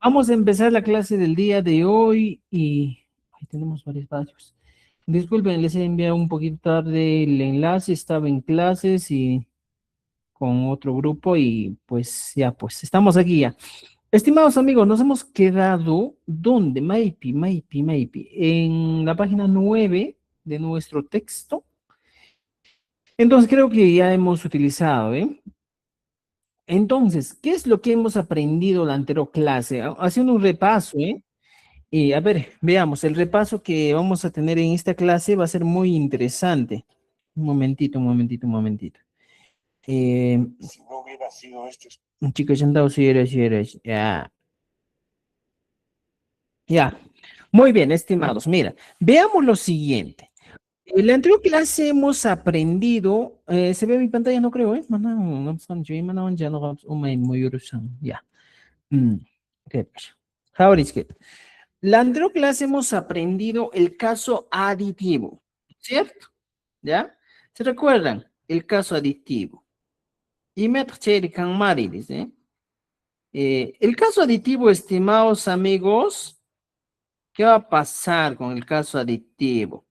Vamos a empezar la clase del día de hoy y ahí tenemos varios espacios. Disculpen, les he enviado un poquito tarde el enlace, estaba en clases y con otro grupo y pues ya, pues estamos aquí ya. Estimados amigos, nos hemos quedado, ¿dónde? Maypi, en la página 9 de nuestro texto. Entonces creo que ya hemos utilizado, ¿eh? Entonces, ¿qué es lo que hemos aprendido la anterior clase? Haciendo un repaso, ¿eh? Y a ver, veamos, el repaso que vamos a tener en esta clase va a ser muy interesante. Un momentito, un momentito, un momentito. Si no hubiera sido esto. Chicos, ya han dado si eres, ya. Ya. Muy bien, estimados. Mira, veamos lo siguiente. En la anterior clase hemos aprendido, se ve mi pantalla, no creo, ¿eh? Ya. Ok, pues. Ahora es que la anterior clase hemos aprendido el caso aditivo, ¿cierto? ¿Ya? ¿Se recuerdan? El caso aditivo. Y me kan mari, dice. El caso aditivo, estimados amigos, ¿qué va a pasar con el caso aditivo?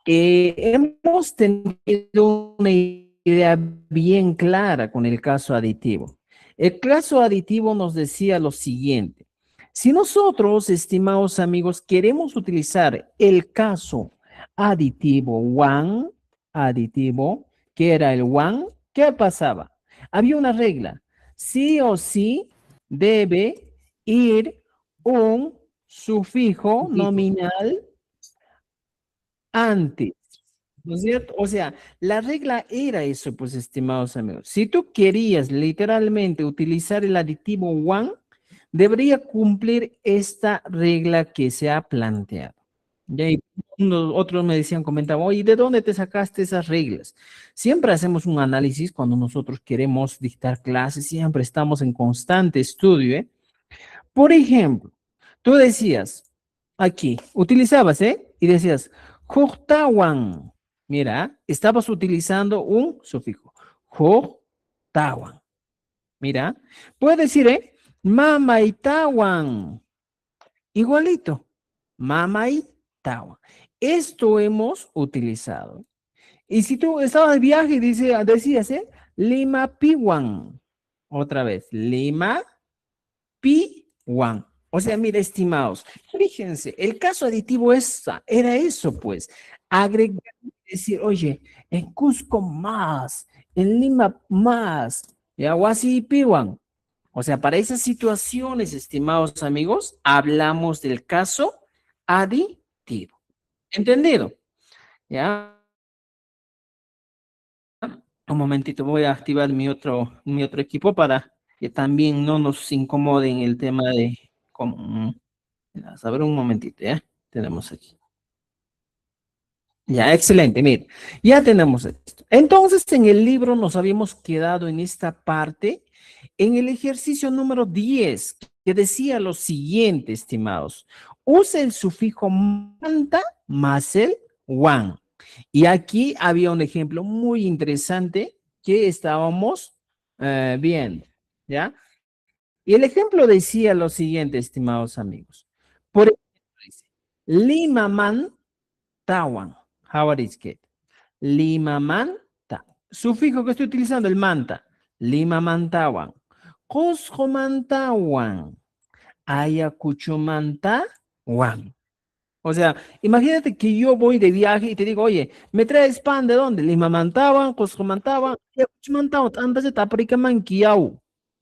Hemos tenido una idea bien clara con el caso aditivo. El caso aditivo nos decía lo siguiente. Si nosotros, estimados amigos, queremos utilizar el caso aditivo one, aditivo, que era el one, ¿qué pasaba? Había una regla. Sí o sí debe ir un sufijo nominal antes, ¿no es cierto? O sea, la regla era eso, pues, estimados amigos. Si tú querías literalmente utilizar el aditivo one, debería cumplir esta regla que se ha planteado. Y ahí otros me decían, comentaban, oye, ¿de dónde te sacaste esas reglas? Siempre hacemos un análisis cuando nosotros queremos dictar clases, siempre estamos en constante estudio, ¿eh? Por ejemplo, tú decías, aquí, utilizabas, ¿eh? Y decías, Joktawan. Mira, estabas utilizando un sufijo. Joktawan. Mira, puedes decir, ¿eh? Mamaitawan. Igualito. Mamaitawan. Esto hemos utilizado. Y si tú estabas de viaje y decías, ¿eh? Lima Piwan. Otra vez, Lima P1. O sea, mira, estimados, fíjense, el caso aditivo era eso, pues, agregar, decir, oye, en Cusco más, en Lima más, y Aguasi y Piwan. O sea, para esas situaciones, estimados amigos, hablamos del caso aditivo. ¿Entendido? ¿Ya? Un momentito, voy a activar mi otro equipo para que también no nos incomoden el tema de cómo. A ver un momentito, ¿ya? Tenemos aquí. Ya, excelente, mire, ya tenemos esto. Entonces, en el libro nos habíamos quedado en esta parte, en el ejercicio número 10, que decía lo siguiente, estimados. Usa el sufijo manta más el one. Y aquí había un ejemplo muy interesante que estábamos viendo, ¿ya? Y el ejemplo decía lo siguiente, estimados amigos. Por ejemplo, dice, Limaman tawan. How is it? Limaman ta. Sufijo que estoy utilizando, el manta. Limaman tawan. Cosjoman tawan. Ayacuchuman tawan. O sea, imagínate que yo voy de viaje y te digo, oye, ¿me traes pan de dónde? Limamantawan, Cosjomantawan, Ayacuchumantawan, antes de Tapricamanquiau.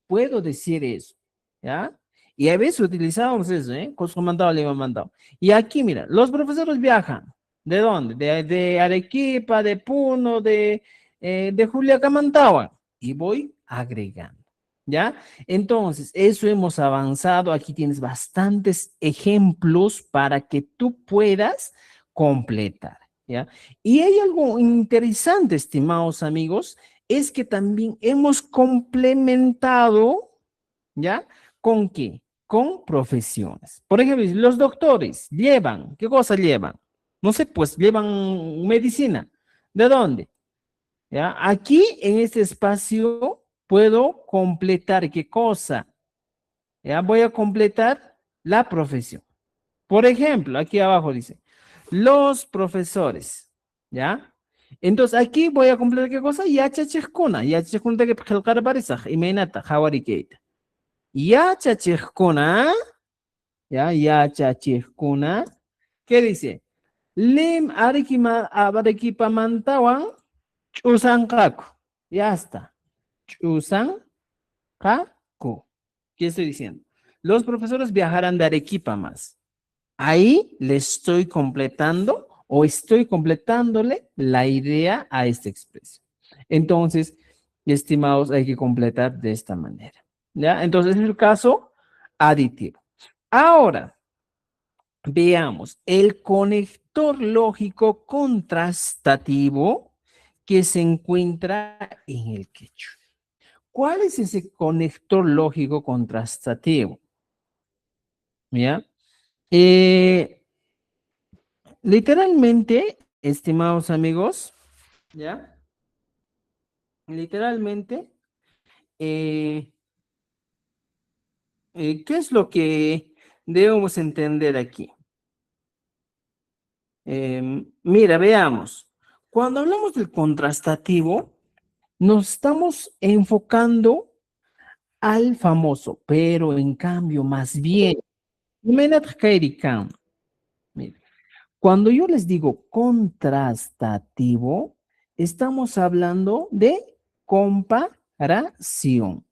Puedo decir eso, ¿ya? Y a veces utilizábamos eso, ¿eh? Cosjomantawan, Limamantawan. Y aquí, mira, los profesores viajan. ¿De dónde? De Arequipa, de Puno, de Juliacamantawan. Y voy agregando. ¿Ya? Entonces, eso hemos avanzado. Aquí tienes bastantes ejemplos para que tú puedas completar, ¿ya? Y hay algo interesante, estimados amigos, es que también hemos complementado, ¿ya? ¿Con qué? Con profesiones. Por ejemplo, los doctores llevan, ¿qué cosa llevan? No sé, pues llevan medicina. ¿De dónde? ¿Ya? Aquí en este espacio puedo completar qué cosa. Ya voy a completar la profesión. Por ejemplo, aquí abajo dice, los profesores, ¿ya? Entonces aquí voy a completar qué cosa, yachachikuna que pelqar barisaj, imaynata, jawarikeita. Yachachikuna, ya, yachachikuna, ¿qué dice? Lim arequipamantawan chusanqaku. Ya está. Chusanqaku. ¿Qué estoy diciendo? Los profesores viajarán de Arequipa más. Ahí le estoy completando o estoy completándole la idea a esta expresión. Entonces, estimados, hay que completar de esta manera. ¿Ya? Entonces, es el caso aditivo. Ahora, veamos el conector lógico contrastativo que se encuentra en el quechua. ¿Cuál es ese conector lógico contrastativo? ¿Ya? Eh, Literalmente, estimados amigos, ¿ya? Literalmente, eh, ¿qué es lo que debemos entender aquí? Mira, veamos. Cuando hablamos del contrastativo, nos estamos enfocando al famoso, pero en cambio, más bien, mira, cuando yo les digo contrastativo, estamos hablando de comparación.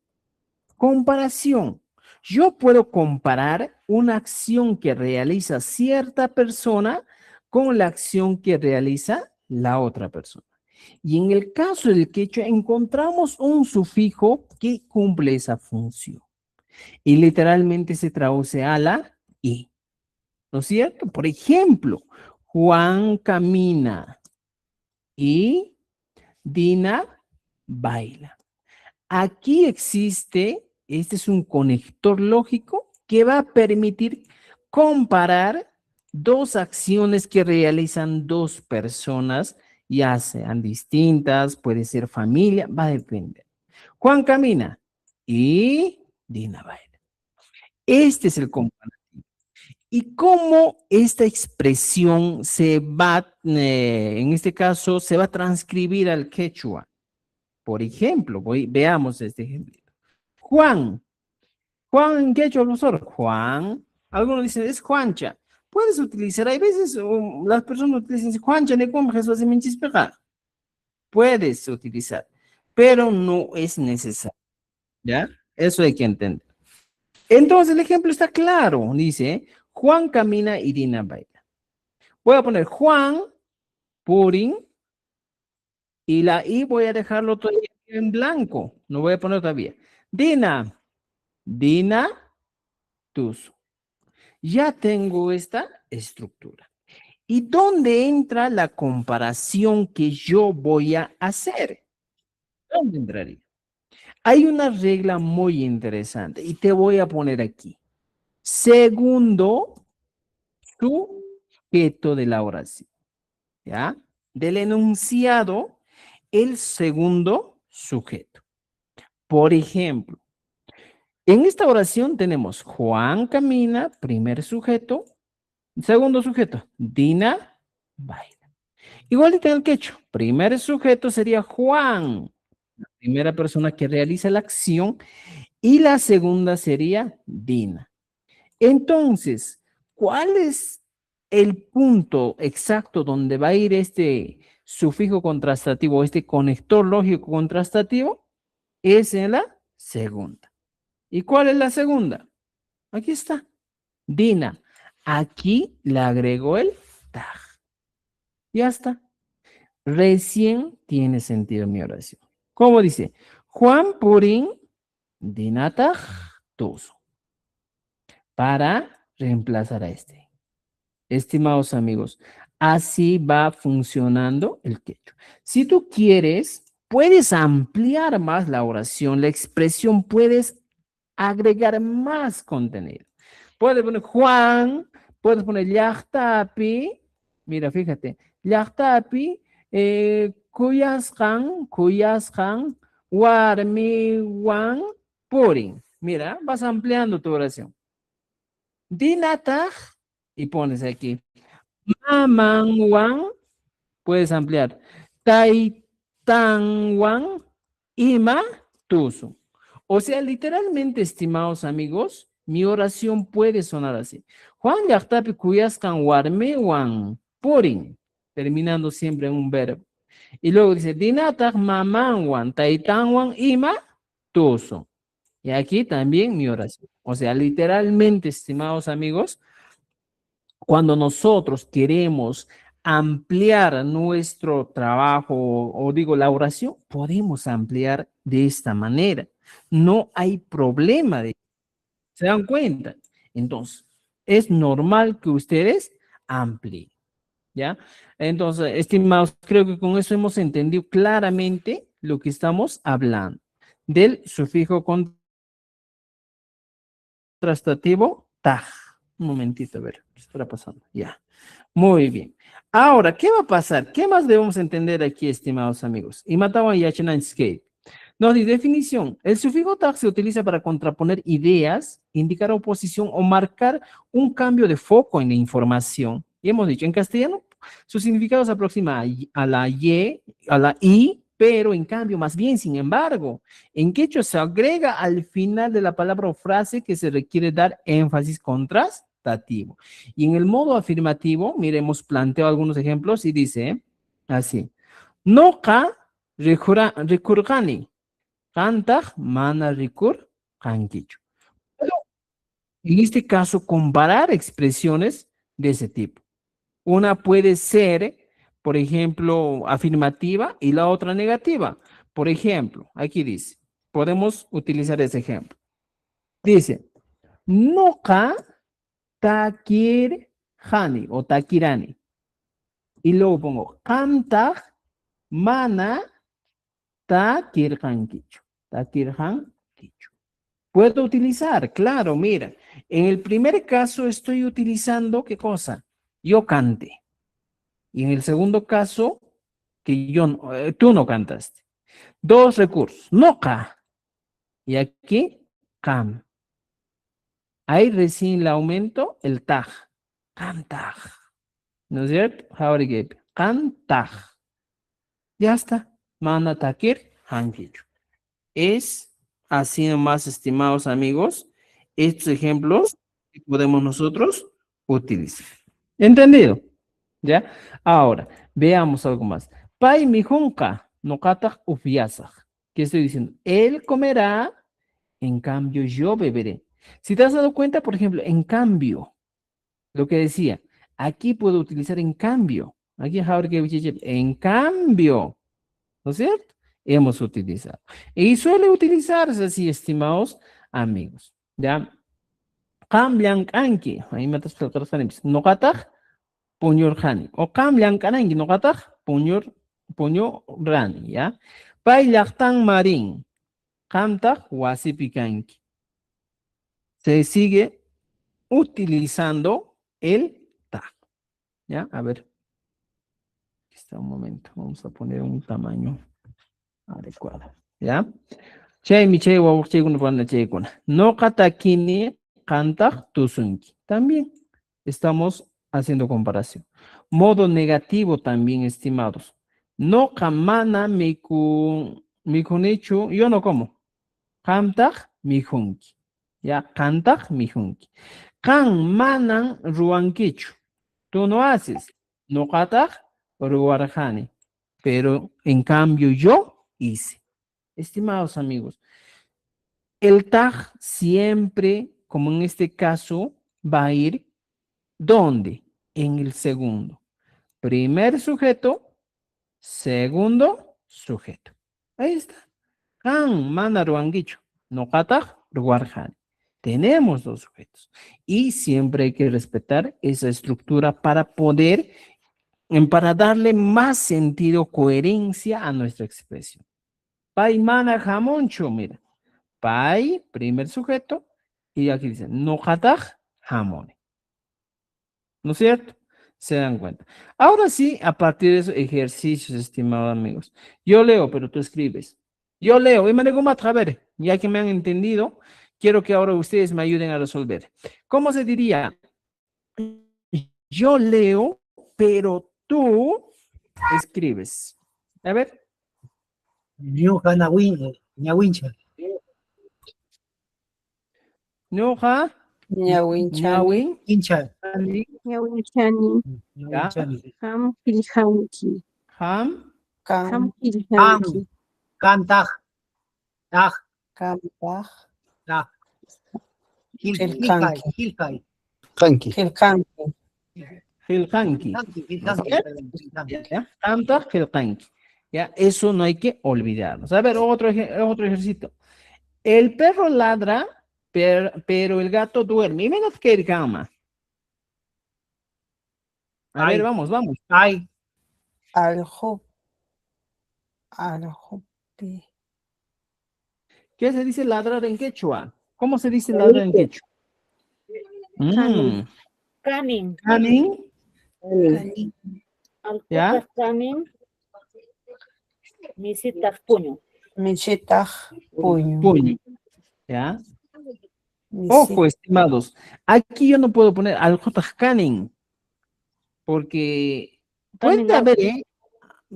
Comparación. Yo puedo comparar una acción que realiza cierta persona con la acción que realiza la otra persona. Y en el caso del quechua encontramos un sufijo que cumple esa función. Y literalmente se traduce a la I. ¿No es cierto? Por ejemplo, Juan camina y Dina baila. Aquí existe, este es un conector lógico que va a permitir comparar dos acciones que realizan dos personas, ya sean distintas, puede ser familia, va a depender. Juan camina y Dina baila. Este es el comparativo. ¿Y cómo esta expresión se va, en este caso, se va a transcribir al quechua? Por ejemplo, veamos este ejemplo. Juan. Juan, ¿en quechua, profesor? Juan. Algunos dicen, es Juancha. Puedes utilizar, hay veces las personas utilizan Juancha, ne como Jesús de Menchispega. Puedes utilizar, pero no es necesario. ¿Ya? Eso hay que entender. Entonces, el ejemplo está claro. Dice, Juan camina y Dina baila. Voy a poner Juan, Purin, y la I voy a dejarlo todavía en blanco. No voy a poner todavía. Dina, Dina, Tus. Ya tengo esta estructura. ¿Y dónde entra la comparación que yo voy a hacer? ¿Dónde entraría? Hay una regla muy interesante y te voy a poner aquí. Segundo sujeto de la oración, ¿ya? Del enunciado, el segundo sujeto. Por ejemplo, en esta oración tenemos Juan camina, primer sujeto, segundo sujeto, Dina baila. Igual en el quechua, primer sujeto sería Juan, la primera persona que realiza la acción, y la segunda sería Dina. Entonces, ¿cuál es el punto exacto donde va a ir este sufijo contrastativo, este conector lógico contrastativo? Es en la segunda. ¿Y cuál es la segunda? Aquí está. Dina. Aquí le agregó el tag. Ya está. Recién tiene sentido mi oración. ¿Cómo dice? Juan Purín Dina tag tuso. Para reemplazar a este. Estimados amigos, así va funcionando el quechua. Si tú quieres, puedes ampliar más la oración, la expresión, puedes agregar más contenido. Puedes poner Juan, puedes poner Yachtapi, mira, fíjate, Yachtapi, Kuyaskan, Warmi, Wan, Purin. Mira, vas ampliando tu oración. Dinatag, y pones aquí. Mamanwan, puedes ampliar. Taitanwan, ima, tusu. O sea, literalmente, estimados amigos, mi oración puede sonar así. Juan Yachtapi Kuyaskan Warmewan, Purin, terminando siempre en un verbo. Y luego dice, Dinatak Mamanwan, Taitanwan, ima, tusu. Y aquí también mi oración. O sea, literalmente, estimados amigos, cuando nosotros queremos ampliar nuestro trabajo o digo la oración, podemos ampliar de esta manera. No hay problema de, ¿se dan cuenta? Entonces, es normal que ustedes amplíen, ¿ya? Entonces, estimados, creo que con eso hemos entendido claramente lo que estamos hablando del sufijo contrastativo taj. Un momentito, a ver, ¿qué estará pasando? Ya. Muy bien. Ahora, ¿qué va a pasar? ¿Qué más debemos entender aquí, estimados amigos? Y mataban Yachenanskate. No, de definición, el sufijo tag se utiliza para contraponer ideas, indicar oposición o marcar un cambio de foco en la información. Y hemos dicho, en castellano, su significado se aproxima a la y, a la i, pero en cambio, más bien, sin embargo, en quechua se agrega al final de la palabra o frase que se requiere dar énfasis contrastativo. Y en el modo afirmativo, miremos, planteo algunos ejemplos y dice así, noka recurgani. Kantaj mana rikur kankichu. En este caso, comparar expresiones de ese tipo. Una puede ser, por ejemplo, afirmativa y la otra negativa. Por ejemplo, aquí dice, podemos utilizar ese ejemplo. Dice, noka takir hani o takirani. Y luego pongo, kantaj mana takirhankichu. Takirhankichu. Puedo utilizar, claro, mira. En el primer caso estoy utilizando, ¿qué cosa? Yo cante. Y en el segundo caso, que tú no cantaste. Dos recursos. No ca. Y aquí, cam. Ahí recién le aumento el tag. Cantag. ¿No es cierto? Ahora que cantag. Ya está. Mana takir hankichu. Es así nomás, estimados amigos, estos ejemplos que podemos nosotros utilizar. ¿Entendido? ¿Ya? Ahora, veamos algo más. Pai mijunka, no katak ufiasaj. ¿Qué estoy diciendo? Él comerá, en cambio yo beberé. Si te has dado cuenta, por ejemplo, en cambio, lo que decía, aquí puedo utilizar en cambio. Aquí, en cambio. ¿No es cierto? Hemos utilizado. Y suele utilizarse así, estimados amigos. ¿Ya? Cambian anki. Ahí me estás tratando. No katak, puñor hani. O cambian kananki, no katak, puñor rani. ¿Ya? Paylaktan marin. Kamtak wasipikanki. Se sigue utilizando el tag. ¿Ya? A ver. Aquí está un momento. Vamos a poner un tamaño adecuado. ¿Ya? Chaymi chay wawaqchaykuna panachaykuna. Noqata kini qantaq tusunki. También estamos haciendo comparación. Modo negativo también, estimados. Noqa mana mikunichu, yo no como. Qamtaq mijunki. Ya, qantaq mijunki. Qan manan ruankichu. Tú no haces. Noqataq ruwarqani. Pero en cambio yo hice. Estimados amigos, el tag siempre, como en este caso, va a ir ¿dónde? En el segundo. Primer sujeto, segundo sujeto. Ahí está. Han, mana, ruanguicho. No katag, ruarjan. Tenemos dos sujetos. Y siempre hay que respetar esa estructura para poder, para darle más sentido, coherencia a nuestra expresión. Pai, mana, jamoncho, mira. Pai, primer sujeto, y aquí dice, no hataj jamone. ¿No es cierto? Se dan cuenta. Ahora sí, a partir de esos ejercicios, estimados amigos. Yo leo, pero tú escribes. Yo leo, y me digo, a ver, ya que me han entendido, Quiero que ahora ustedes me ayuden a resolver. ¿Cómo se diría? Yo leo, pero tú escribes. A ver. Ñuqa ñawincha. Ñuqa, Ñawinchani. ñawin, Hincha. Ñawinchani, ya, Ñawinchani. ham qillqanki, ham, Kam, ham qillqanki, Kantaq. Taq. kampaj, Taq. Qillqanki. Hilkay. Kanki. Qillqanki. qillqanki. Hilkay. ¿Ya? Qamtaq, qillqanki. Ya, eso no hay que olvidarnos. A ver, otro ejercicio. El perro ladra, pero el gato duerme. Y menos que el cama. A ver, Ay. vamos. Ay. Aljup. Aljupi. ¿Qué se dice ladrar en quechua? ¿Cómo se dice ladrar en quechua? Canin. Canin. Canin, ¿ya? Alcutas canin. Misitas puño. Michitaj, puño. Puño. ¿Ya? Misit- Ojo, estimados. Aquí yo no puedo poner al canin, porque puede Canin haber,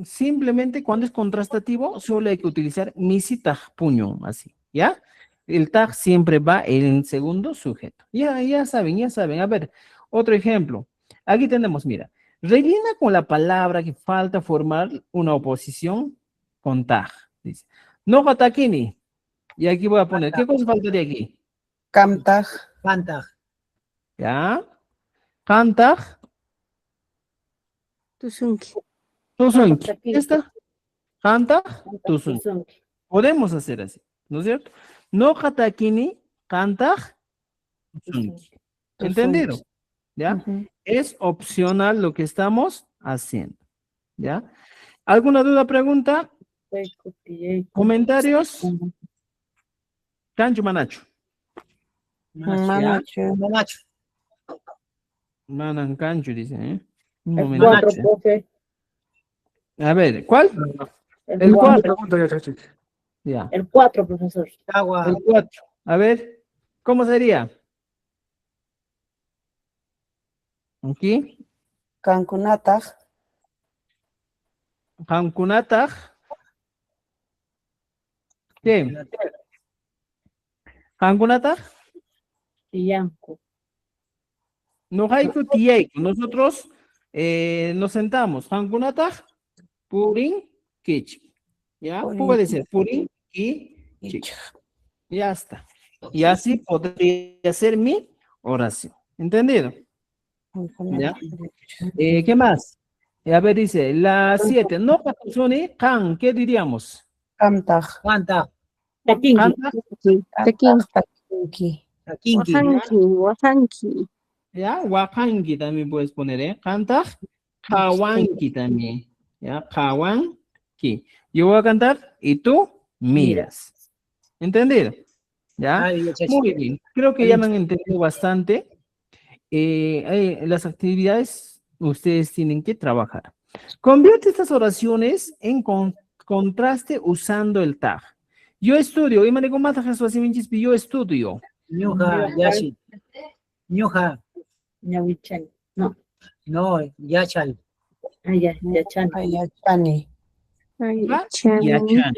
simplemente cuando es contrastativo, solo hay que utilizar misitaj, puño, así, ¿ya? El tag siempre va en segundo sujeto. Ya saben. A ver, otro ejemplo. Aquí tenemos, mira, rellena con la palabra que falta formar una oposición con tag. Dice, no gatakini. Y aquí voy a poner, ¿qué cosa faltaría aquí? Kamtaj, Kantaq. ¿Ya? Kantag, tusunki, tusunki. Kantag, ¿Ya está? Kantag, tusunki. Tusunki. Podemos hacer así, ¿no es cierto? No katakini, kantag, tusunki. ¿Entendido? ¿Ya? Ujú. Es opcional lo que estamos haciendo. ¿Ya? ¿Alguna duda, pregunta? ¿Comentarios? Cancho Manacho. Manacho. Manacho. Manan Cancho, dice, ¿eh? Un El momento. 4, profe. A ver, ¿cuál? El El 4. 4. Ya. El 4, profesor. Agua. El 4. A ver, ¿cómo sería? Aquí. Kankunataj, Hankunataj. ¿Qué? Hankunataj. Tiyanco. No haiku tiyaiku. Nosotros nos sentamos. Hankunataj. Purin kich. ¿Ya? Purin. Puede ser Purin y chich. Ya está. Y así podría ser mi oración. ¿Entendido? ¿Ya? ¿Qué más? A ver, dice, la 7. No Suni, Kan, ¿qué diríamos? Kamtaj, Kantaq. Taquinqui. Kanta, taquinqui, taquinqui, Taquinqui. wahanki, ¿ya? Wakanki también puedes poner, ¿eh? Kanta, Kawanki también, ¿ya? Kawanki. Yo voy a cantar y tú miras. ¿Entendido? ¿Ya? Ay, ya, Muy bien. Creo que ya me han entendido bastante. Las actividades ustedes tienen que trabajar. Convierte estas oraciones en contraste usando el tag. Yo estudio, y manejo más yo estudio. Ñuqa yashi. Ñuqa. Ñahuichani. No. No, yachal. Yachani. Ayachani, aychani, Yachan.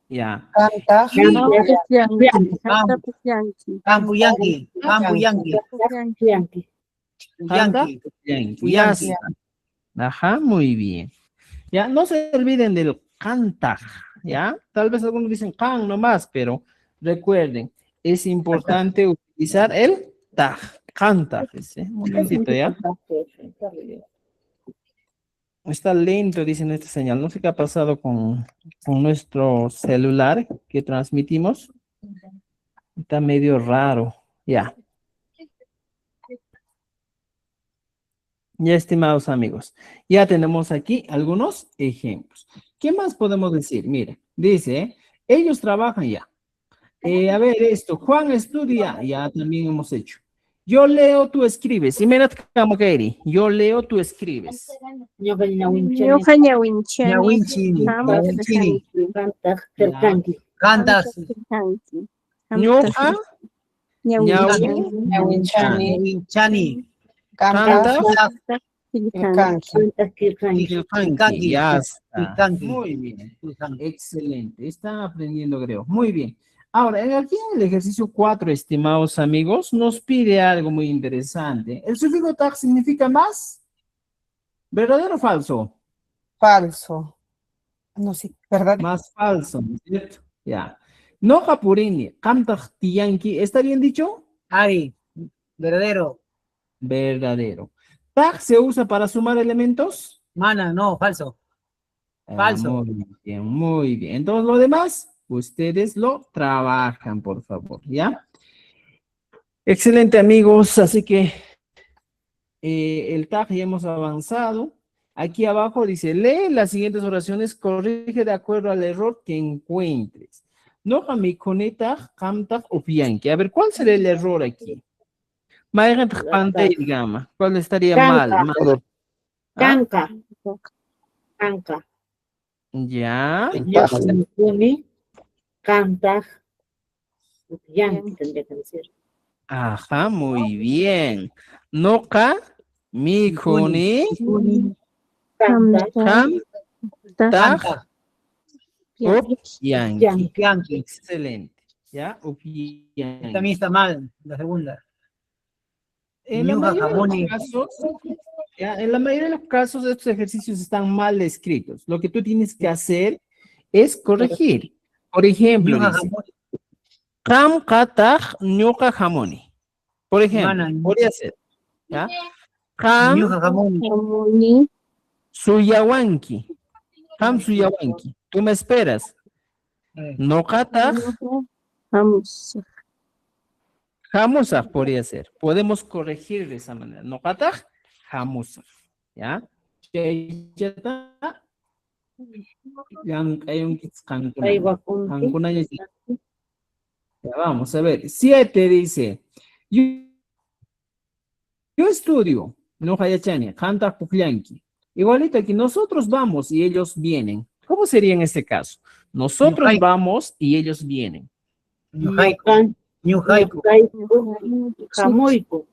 Ya. Kamtaj, hapusyanki, hapusyanki, Campuyanqui. Campuyanqui. Tiyanqui. Anda, Yanqui. bien, ya está. Ajá, muy bien. Ya, no se olviden del canta, ¿ya? Tal vez algunos dicen can nomás, pero recuerden, es importante utilizar el tag, canta. Un momentito, ¿ya? Está lento, dicen esta señal. No sé qué ha pasado con nuestro celular que transmitimos. Está medio raro. Ya. Ya, estimados amigos, ya tenemos aquí algunos ejemplos. ¿Qué más podemos decir? Mire, dice, ellos trabajan ya. A ver esto, Juan estudia, ya también hemos hecho. Yo leo, tú escribes. Y mira, yo leo, tú escribes. Ñuqa ñawinchani. ñuqa ñawinchani, Ñawinchini. hamta Ñawinchini. qillqanki, Kantaq qillqanki. Cantas. hamta qillqanki, hamta Ñuqa Ñawichani. Ñawinchani. Ñawinchani. Canta. Quilcanqui. Quilcanqui. Quilcanqui, ya está. Quilcanqui. Muy bien. Excelente. Están aprendiendo griego. Muy bien. Ahora, aquí en el ejercicio 4, estimados amigos, nos pide algo muy interesante. ¿El sufijo tag significa más? ¿Verdadero o falso? Falso. No, sí, ¿verdad? Más falso, ¿no es cierto? Ya. No japurini, kamtag tiyanki, ¿está bien dicho? Ari, verdadero. Verdadero. ¿Tag se usa para sumar elementos? Mana, no, falso. Falso. Muy bien, muy bien. Entonces, lo demás, ustedes lo trabajan, por favor, ¿ya? Excelente, amigos. Así que el tag ya hemos avanzado. Aquí abajo dice, lee las siguientes oraciones, corrige de acuerdo al error que encuentres. No jamikoneta, kamtag o pianki. A ver, ¿cuál será el error aquí? Maigant pantay, digamos. ¿Cuál estaría mal? Canca. ¿Ah? Canca. Ya. Kuni, canta, Yanki tendría que decir. Ajá, muy bien. Noka, mikoni, Canta, kam, tag, Canta. opyanki. Yanki. Excelente. ¿Ya? Opyanki. También está mal, la segunda. En la Ñuja, mayoría de jamón y- los casos, ya, en la mayoría de los casos, estos ejercicios están mal escritos. Lo que tú tienes que hacer es corregir. Por ejemplo, Ñuja, dice, jamón. kam katag ñuka jamoni. Por ejemplo, Mana, podría ser, ¿ya? Kam Ñuja, jamón. Harmony. suyawanki. Kam suyawanki. Tú me esperas. No katag Vamos. jamusag podría ser. Podemos corregir de esa manera. No katag jamusag. ¿Ya? Ya está. Hay un ahí va con Ya vamos a ver. 7 dice. Yo estudio. No hayachani. Kanta puklanki. Igualito aquí. Nosotros vamos y ellos vienen. ¿Cómo sería en este caso? Nosotros Ñujaiku. vamos y ellos vienen. Ñujaiku. Ñucan, Ñujaiku. Jamoico,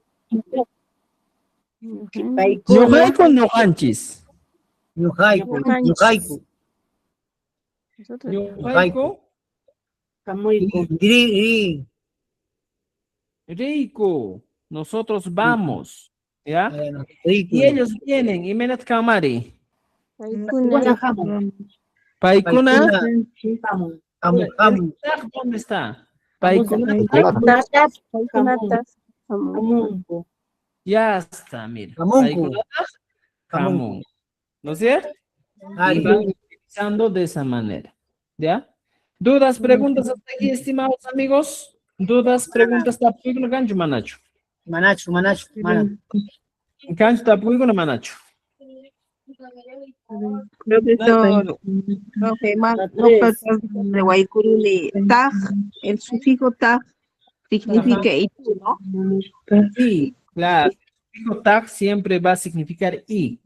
Ñujaiku no hanchis. Ñujaiku. Ñujaiku. Ñujaiku Jamoico, Diri. rico. Nosotros vamos. ¿Ya? Bueno, rico. Y ellos vienen. Y menat kamari. Igual jamón, Paikuna. jamón, Jamón, jamón. ¿Dónde está? Jamón. Paikuna. jamón, Ya está, mira. Jamón. Paikuna, jamón. ¿No es cierto? Y Ari. van utilizando de esa manera. ¿Ya? ¿Dudas, preguntas hasta aquí, estimados amigos? ¿Dudas, preguntas? ¿Tapuiguna gancho, manacho? Manacho, manacho, mana. Gancho, tapuiguna, manacho. Profesor, profe, de Guaycuruli, tag, el sufijo tag significa y tú, ¿no? Sí, claro. El sufijo tag siempre va a significar y.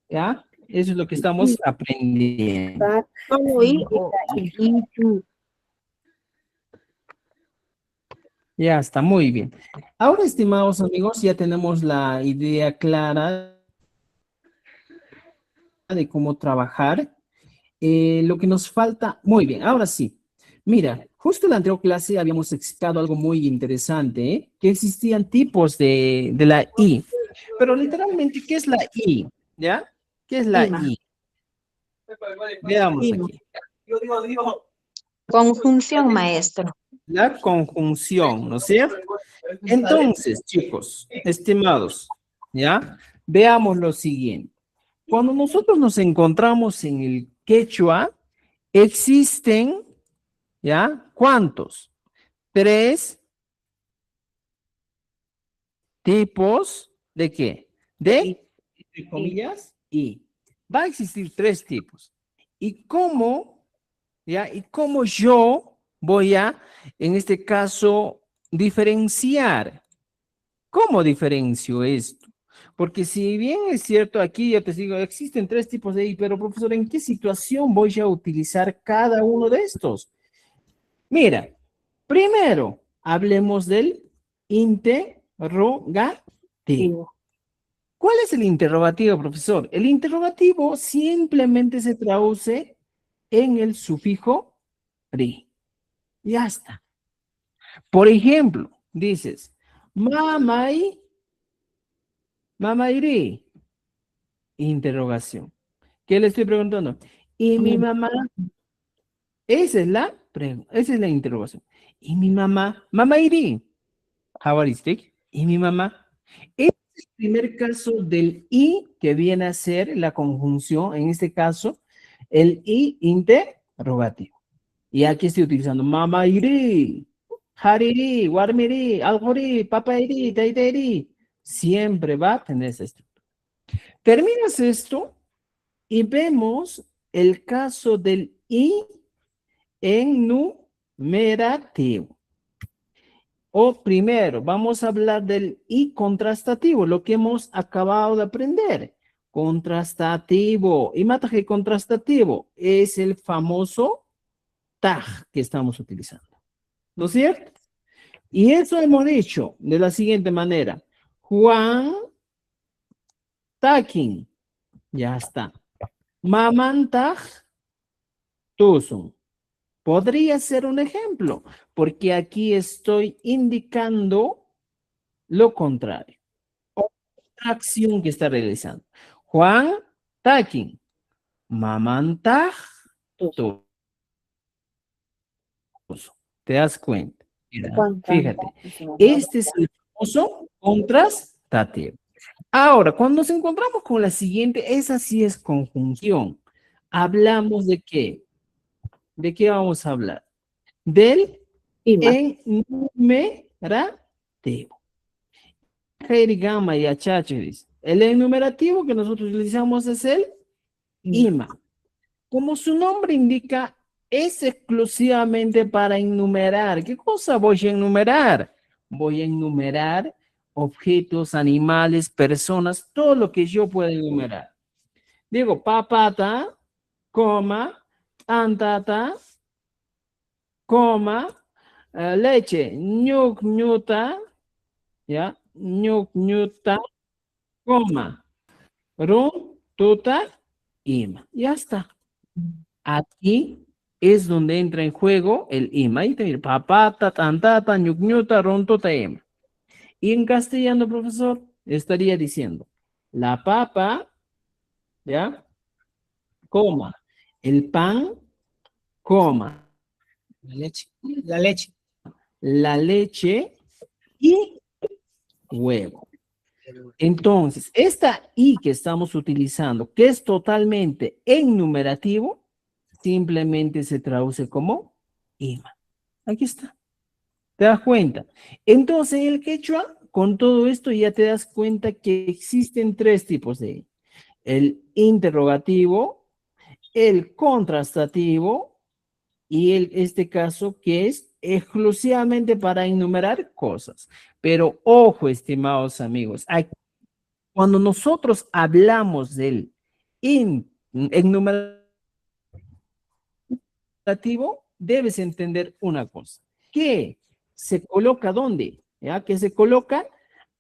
¿Ya? Eso es lo que estamos aprendiendo. Solo y o y tú. Ya está, muy bien. Ahora, estimados amigos, ya tenemos la idea clara de cómo trabajar. Lo que nos falta, muy bien, ahora sí. Mira, justo en la anterior clase habíamos explicado algo muy interesante, ¿eh? Que existían tipos de la I. Pero literalmente, ¿qué es la I? ¿Ya? ¿Qué es la I? Veamos aquí. Conjunción, maestro. La conjunción, ¿no es cierto? Entonces, chicos, estimados, ¿ya? Veamos lo siguiente. Cuando nosotros nos encontramos en el quechua, existen, ¿ya? ¿Cuántos? 3 tipos de qué? De, entre comillas, y. Va a existir 3 tipos. ¿Y cómo, ya? ¿Y cómo yo voy a, en este caso, diferenciar? ¿Cómo diferencio esto? Porque si bien es cierto, aquí ya te digo, existen 3 tipos de I, pero profesor, ¿en qué situación voy a utilizar cada uno de estos? Mira, primero, hablemos del interrogativo. ¿Cuál es el interrogativo, profesor? El interrogativo simplemente se traduce en el sufijo ri. Ya está. Por ejemplo, dices, mamairi, interrogación. ¿Qué le estoy preguntando? ¿Y mi mamá? Esa es la pregunta, esa es la interrogación. ¿Y mi mamá? Mamairi. How are you speak? ¿Y mi mamá? Este es el primer caso del i que viene a ser la conjunción, en este caso, el i interrogativo. Y aquí estoy utilizando mamairi, hariri, warmiri, algori, papairi, taitairi. Siempre va a tener esa estructura. Terminas esto y vemos el caso del i en numerativo. O primero, vamos a hablar del i contrastativo, lo que hemos acabado de aprender. Contrastativo. Y mata que contrastativo es el famoso tag que estamos utilizando. ¿No es cierto? Y eso hemos dicho de la siguiente manera. Juan takin. Ya está. Mamantag tusun. Podría ser un ejemplo, porque aquí estoy indicando lo contrario. Otra acción que está realizando. Juan takin. Mamantag tusun. ¿Te das cuenta? Mira, fíjate. Este es el famoso contrastativo. Ahora, cuando nos encontramos con la siguiente, esa sí es conjunción. ¿Hablamos de qué? ¿De qué vamos a hablar? Del enumerativo. Gama y achachiris. El enumerativo que nosotros utilizamos es el ima. Como su nombre indica, es exclusivamente para enumerar. ¿Qué cosa voy a enumerar? Voy a enumerar objetos, animales, personas, todo lo que yo pueda enumerar. Digo, papata, coma, antata, coma, leche, ñuc, ñuta, ¿ya? Ñuc, ñuta, coma, rum, tuta, ima. Ya está. Aquí es donde entra en juego el ima. Ahí te mira, papata, tantata, ñuc, ñuta, rum, tuta, ima. Y en castellano, profesor, estaría diciendo, la papa, ¿ya? Coma, el pan, coma, La leche. La leche. la leche y huevo. Entonces, esta i que estamos utilizando, que es totalmente enumerativo, simplemente se traduce como ima. Aquí está. ¿Te das cuenta? Entonces, en el quechua, con todo esto ya te das cuenta que existen tres tipos de i. El interrogativo, el contrastativo y este caso que es exclusivamente para enumerar cosas. Pero ojo, estimados amigos, cuando nosotros hablamos del enumerativo, debes entender una cosa, que se coloca ¿dónde? ¿Ya? Que se coloca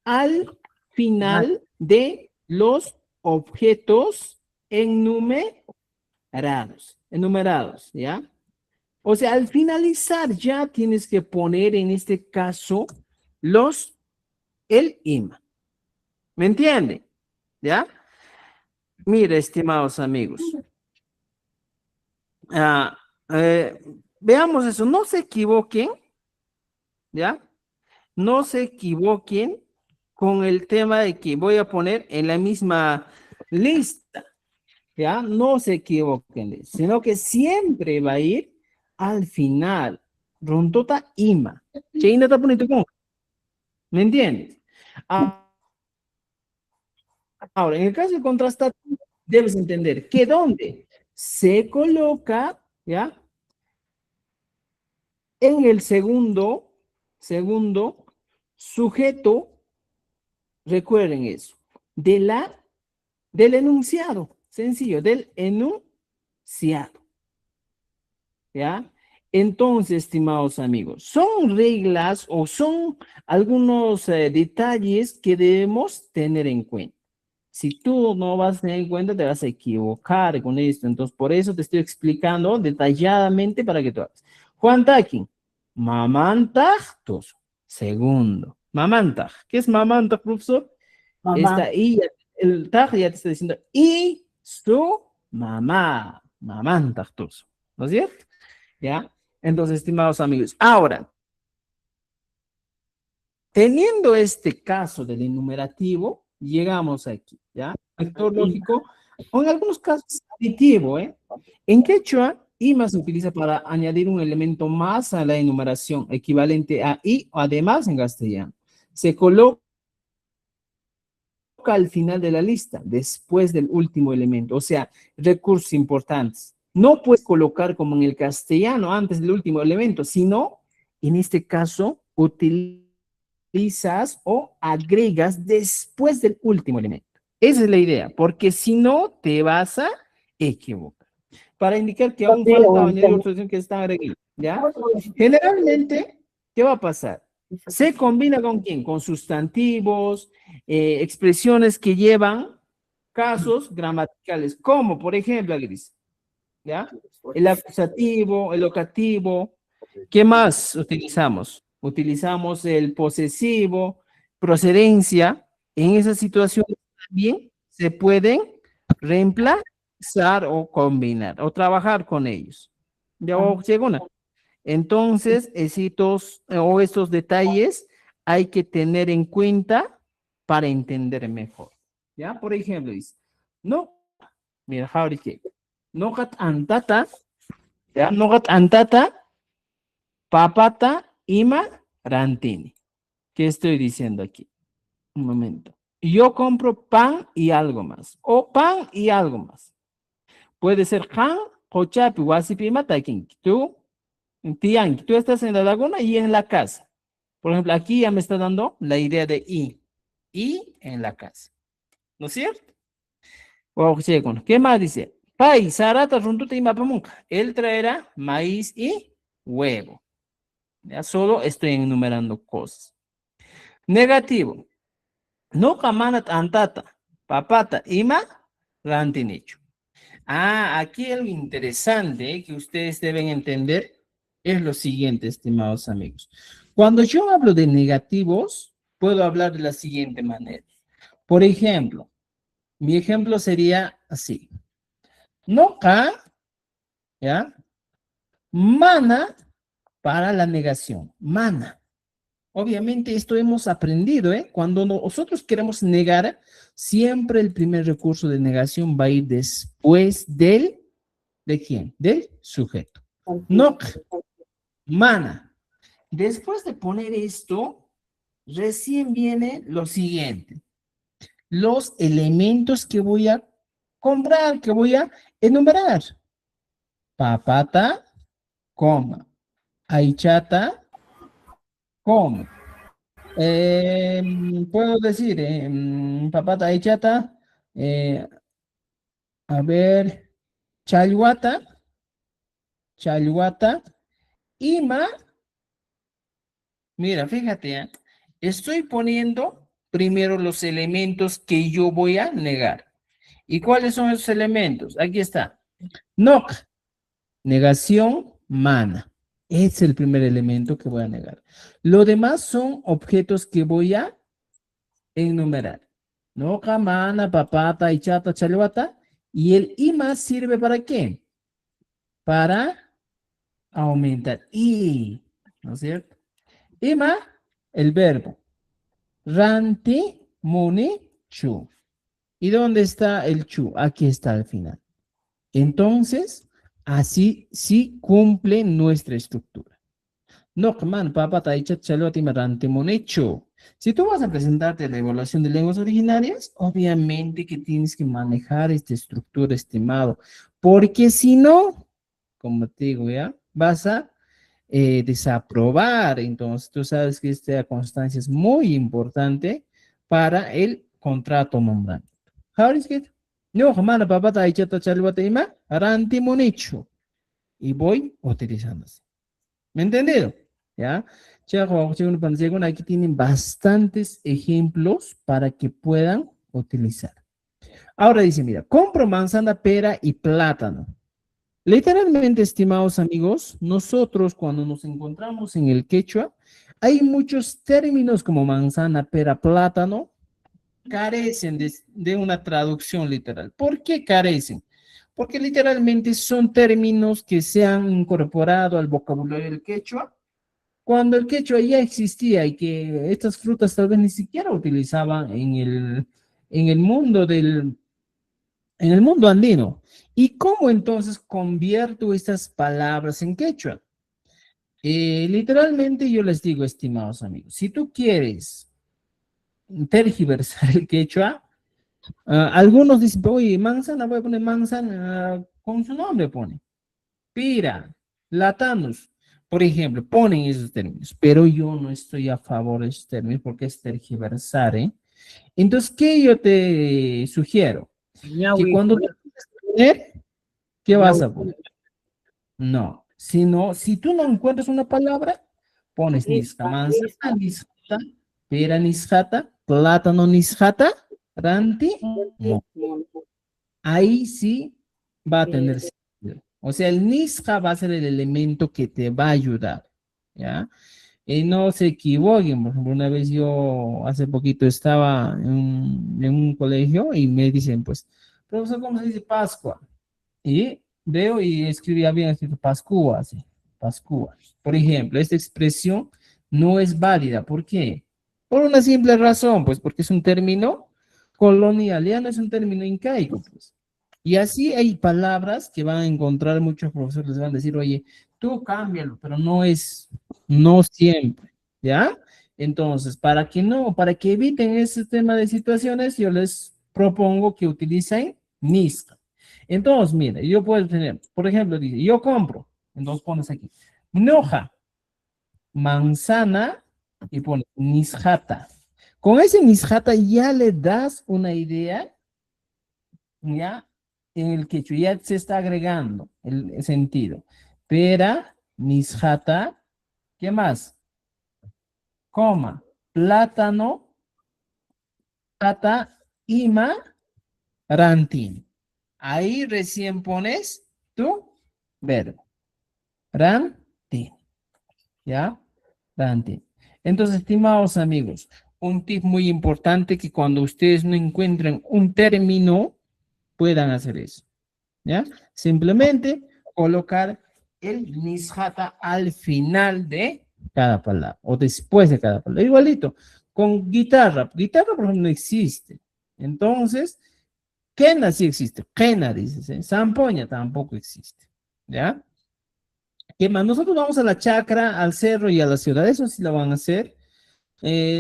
al final de los objetos enumerados, ¿ya? O sea, al finalizar ya tienes que poner en este caso el ima. ¿Me entienden? ¿Ya? Mira, estimados amigos. Veamos eso. No se equivoquen, ¿ya? No se equivoquen con el tema de que voy a poner en la misma lista, ¿ya? No se equivoquen, sino que siempre va a ir al final. Rontota ima. Cheina está bonito con. ¿Me entiendes? Ahora, en el caso de contrastativo, debes entender que donde se coloca, ¿ya? En el segundo sujeto, recuerden eso, del enunciado, sencillo, del enunciado, ¿ya? Entonces, estimados amigos, son reglas o son algunos detalles que debemos tener en cuenta. Si tú no vas a tener en cuenta, te vas a equivocar con esto. Entonces, por eso te estoy explicando detalladamente para que tú hagas. Juan Takin, mamantaj, tos. Segundo, mamantaj. ¿Qué es mamantaj, profesor? Mamá. Está y el taj ya te está diciendo y su mamá, mamantaj, tos. ¿No es cierto? ¿Ya? Entonces, estimados amigos, ahora, teniendo este caso del enumerativo, llegamos aquí, ¿ya? Factor lógico, o en algunos casos aditivo, ¿eh? En quechua, ima se utiliza para añadir un elemento más a la enumeración, equivalente a y o además en castellano. Se coloca al final de la lista, después del último elemento, o sea, recursos importantes. No puedes colocar como en el castellano antes del último elemento, sino, en este caso, utilizas o agregas después del último elemento. Esa es la idea, porque si no, te vas a equivocar. Para indicar que aún falta añadir otra opción que está agregada, ¿ya? Generalmente, ¿qué va a pasar? Se combina con quién? Con sustantivos, expresiones que llevan casos gramaticales, como por ejemplo, Gris, ¿ya? El acusativo, el locativo. ¿Qué más utilizamos? Utilizamos el posesivo, procedencia. En esas situaciones también se pueden reemplazar o combinar o trabajar con ellos. ¿Ya llegó una? Entonces, estos detalles hay que tener en cuenta para entender mejor. ¿Ya? Por ejemplo, dice, no, mira, ahorita, no gat antata, ¿ya? No gat antata, papata, ima, rantini. ¿Qué estoy diciendo aquí? Un momento. Yo compro pan y algo más, o pan y algo más. Puede ser han, hochapi, wasipi, matakin, tú. Tian, tú estás en la laguna y en la casa. Por ejemplo, aquí ya me está dando la idea de y en la casa. ¿No es cierto? ¿Qué más dice? Pai, sarata, runtuta y mapamunca. Él traerá maíz y huevo. Ya solo estoy enumerando cosas. Negativo. No kamanat antata, papata, ima, rantinicho. Aquí algo interesante que ustedes deben entender es lo siguiente, estimados amigos. Cuando yo hablo de negativos, puedo hablar de la siguiente manera. Por ejemplo, mi ejemplo sería así. Noca, ¿ya? Mana para la negación. Mana. Obviamente esto hemos aprendido, ¿eh? Cuando nosotros queremos negar, siempre el primer recurso de negación va a ir después ¿de quién? Del sujeto. Noca. Mana. Después de poner esto, recién viene lo siguiente. Los elementos que voy a comprar, que voy a enumerar. Papata, coma. Aichata, coma. Puedo decir, papata, aichata, a ver, chalhuata, ima. Mira, fíjate, estoy poniendo primero los elementos que yo voy a negar. ¿Y cuáles son esos elementos? Aquí está. Nok, negación, mana. Es el primer elemento que voy a negar. Lo demás son objetos que voy a enumerar. Noka, mana, papata, ichata, chalhuata. Y el ima sirve ¿para qué? Para aumentar. Y, ¿no es cierto? Ima, el verbo. Ranti, muni, chu. ¿Y dónde está el chu? Aquí está al final. Entonces, así sí cumple nuestra estructura. No, man, papá, taicha, chaloti, marante, muni, chu. Si tú vas a presentarte la evaluación de lenguas originarias, obviamente que tienes que manejar esta estructura, estimado. Porque si no, como te digo, ya, vas a desaprobar. Entonces, tú sabes que esta constancia es muy importante para el contrato nombramiento. How is it? No, jamás papá ta ichata chalwata ima, aranti monicho. Y voy utilizando así. ¿Me entendido? ¿Ya? Aquí tienen bastantes ejemplos para que puedan utilizar. Ahora dice, mira, compro manzana, pera y plátano. Literalmente, estimados amigos, nosotros cuando nos encontramos en el quechua, hay muchos términos como manzana, pera, plátano, carecen de una traducción literal. ¿Por qué carecen? Porque literalmente son términos que se han incorporado al vocabulario del quechua cuando el quechua ya existía y que estas frutas tal vez ni siquiera utilizaban en el mundo en el mundo andino. ¿Y cómo entonces convierto estas palabras en quechua? Literalmente yo les digo, estimados amigos, si tú quieres tergiversar el quechua, algunos dicen, oye, manzana, voy a poner manzana, con su nombre pone, pira, latanus, por ejemplo, ponen esos términos, pero yo no estoy a favor de esos términos porque es tergiversar, ¿eh? Entonces, ¿qué yo te sugiero? Que cuando tú quieres poner, ¿qué vas a poner? No, sino, si tú no encuentras una palabra, pones nisca, manzana, nisjata, pera, nisjata, plátano, nisjata, ranti, mo. Ahí sí va a tener sentido. O sea, el nisja va a ser el elemento que te va a ayudar, ¿ya? Y no se equivoquen, por ejemplo, una vez yo hace poquito estaba en un colegio y me dicen, pues, profesor, ¿cómo se dice Pascua? Y veo y escribía bien escrito Pascua, así, Pascua. Por ejemplo, esta expresión no es válida. ¿Por qué? Por una simple razón, pues porque es un término colonial, ya no es un término incaico, pues. Y así hay palabras que van a encontrar muchos profesores, les van a decir, oye, tú cámbialo, pero no siempre, ¿ya? Entonces, para que eviten ese tema de situaciones, yo les propongo que utilicen NISCA. Entonces, mira, yo puedo tener, por ejemplo, dice, yo compro, entonces pones aquí, noja, manzana, y pones nisjata. Con ese nisjata ya le das una idea, ya, en el quechua, ya se está agregando el sentido. Pera, nisjata, ¿qué más? Coma, plátano, tata, ima, rantin. Ahí recién pones tu verbo. Rantin. ¿Ya? Rantin. Entonces, estimados amigos, un tip muy importante que cuando ustedes no encuentren un término, puedan hacer eso. ¿Ya? Simplemente colocar el nisjata al final de cada palabra o después de cada palabra. Igualito, con guitarra. Guitarra, por ejemplo, no existe. Entonces, quena sí existe. Quena, dices. Zampoña tampoco existe. ¿Ya? ¿Qué más? Nosotros vamos a la chacra, al cerro y a la ciudad. Eso sí lo van a hacer.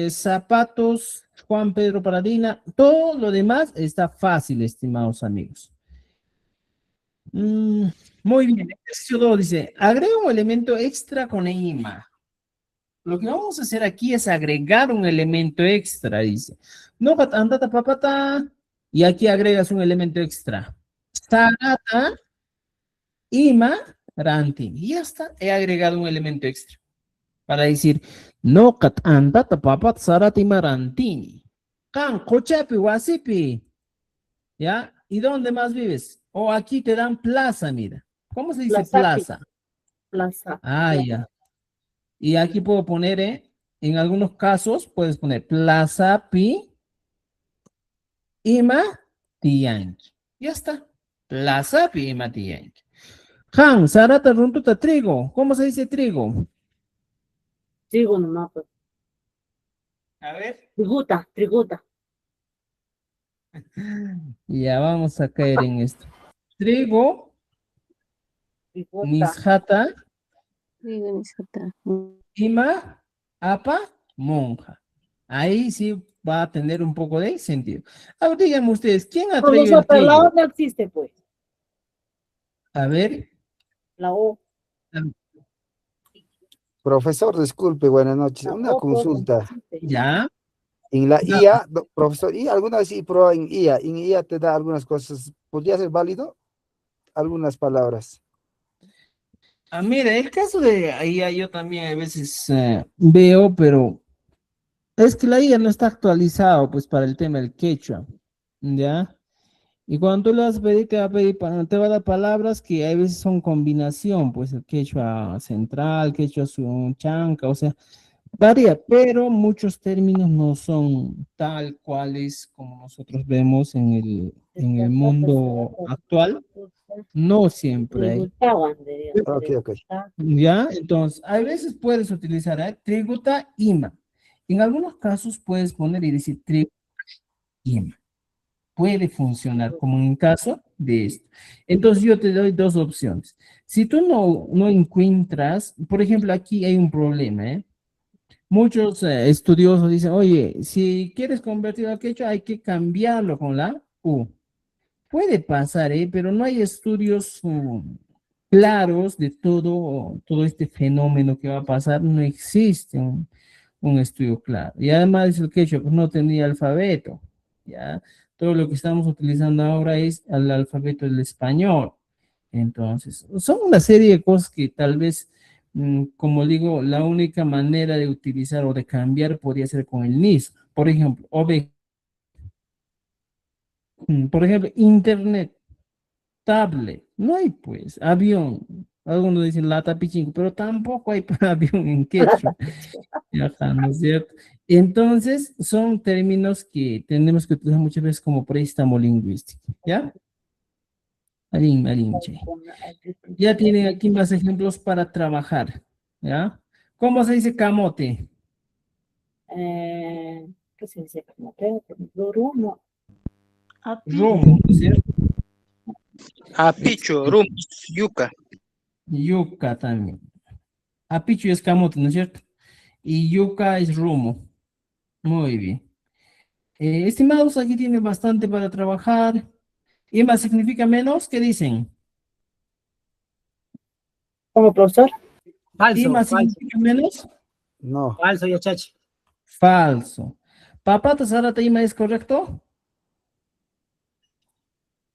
Zapatos, Juan Pedro Paradina. Todo lo demás está fácil, estimados amigos. Muy bien. Ejercicio 2 dice, agrega un elemento extra con ima. Lo que vamos a hacer aquí es agregar un elemento extra, dice. No, andata papata. Y aquí agregas un elemento extra. Sarata, ima, rantin. Y ya está. He agregado un elemento extra. Para decir, no kat andata papat sarati marantini. Kan, cochapi, wasipi. ¿Ya? ¿Y dónde más vives? O aquí te dan plaza, mira. ¿Cómo se dice plaza? Plaza. Ah, ya. Y aquí puedo poner, en algunos casos, puedes poner plaza pi ima tianqui. Ya está. Plaza pi ima tianqui. Han, sarata runtuta trigo. ¿Cómo se dice trigo? Trigo nomás, pues. A ver. Triguta, triguta. Ya vamos a caer en esto. Trigo, Triguta. nisjata, Digo, nisjata. ima, apa, monja. Ahí sí va a tener un poco de sentido. Ahora díganme ustedes, ¿quién ha traído el Pero la trigo? O no existe, pues. A ver. La O. Profesor, disculpe, buenas noches. La Una O, pues, no consulta. existe. Ya. En la Ya. IA, profesor, y alguna vez sí probado en IA. En IA te da algunas cosas. ¿Podría ser válido? Algunas palabras. Mira, el caso de IA yo también a veces veo, pero es que la IA no está actualizado pues para el tema del quechua, ¿ya? Y cuando tú le vas a pedir, te va a pedir, te va a dar palabras que a veces son combinación, pues el quechua central, quechua chanca, o sea, varía, pero muchos términos no son tal cuales como nosotros vemos en el mundo actual, no siempre hay. Tributaban, debería ser. Ok, ok. ¿Ya? Entonces, a veces puedes utilizar tributa IMA. En algunos casos puedes poner y decir tributa IMA. Puede funcionar como en el caso de esto. Entonces, yo te doy dos opciones. Si tú no encuentras, por ejemplo, aquí hay un problema, ¿eh? Muchos estudiosos dicen, oye, si quieres convertir al quechua, hay que cambiarlo con la U. Puede pasar, pero no hay estudios claros de todo este fenómeno que va a pasar. No existe un estudio claro. Y además el quechua pues, no tenía alfabeto. ¿Ya? Todo lo que estamos utilizando ahora es el alfabeto del español. Entonces, son una serie de cosas que tal vez, como digo, la única manera de utilizar o de cambiar podría ser con el NIS. Por ejemplo, por ejemplo, Internet. Tablet, no hay pues, avión, algunos dicen lata pichingo, pero tampoco hay avión en quechua, ajá, ¿no es cierto? Entonces, son términos que tenemos que utilizar muchas veces como préstamo lingüístico, ¿ya? Che. Ya tienen aquí más ejemplos para trabajar, ¿ya? ¿Cómo se dice camote? ¿Qué se dice? Como que, no. Romo, ¿no es cierto? Apicho, rum, yuca. Yuca también. Apichu es camote, ¿no es cierto? Y yuca es romo. Muy bien. Estimados, aquí tienen bastante para trabajar. ¿Y más significa menos? ¿Qué dicen? ¿Como profesor? ¿Y Falso, más falso, significa menos? No. falso, ya chachi. Falso. ¿Papata Zarata Ima es correcto?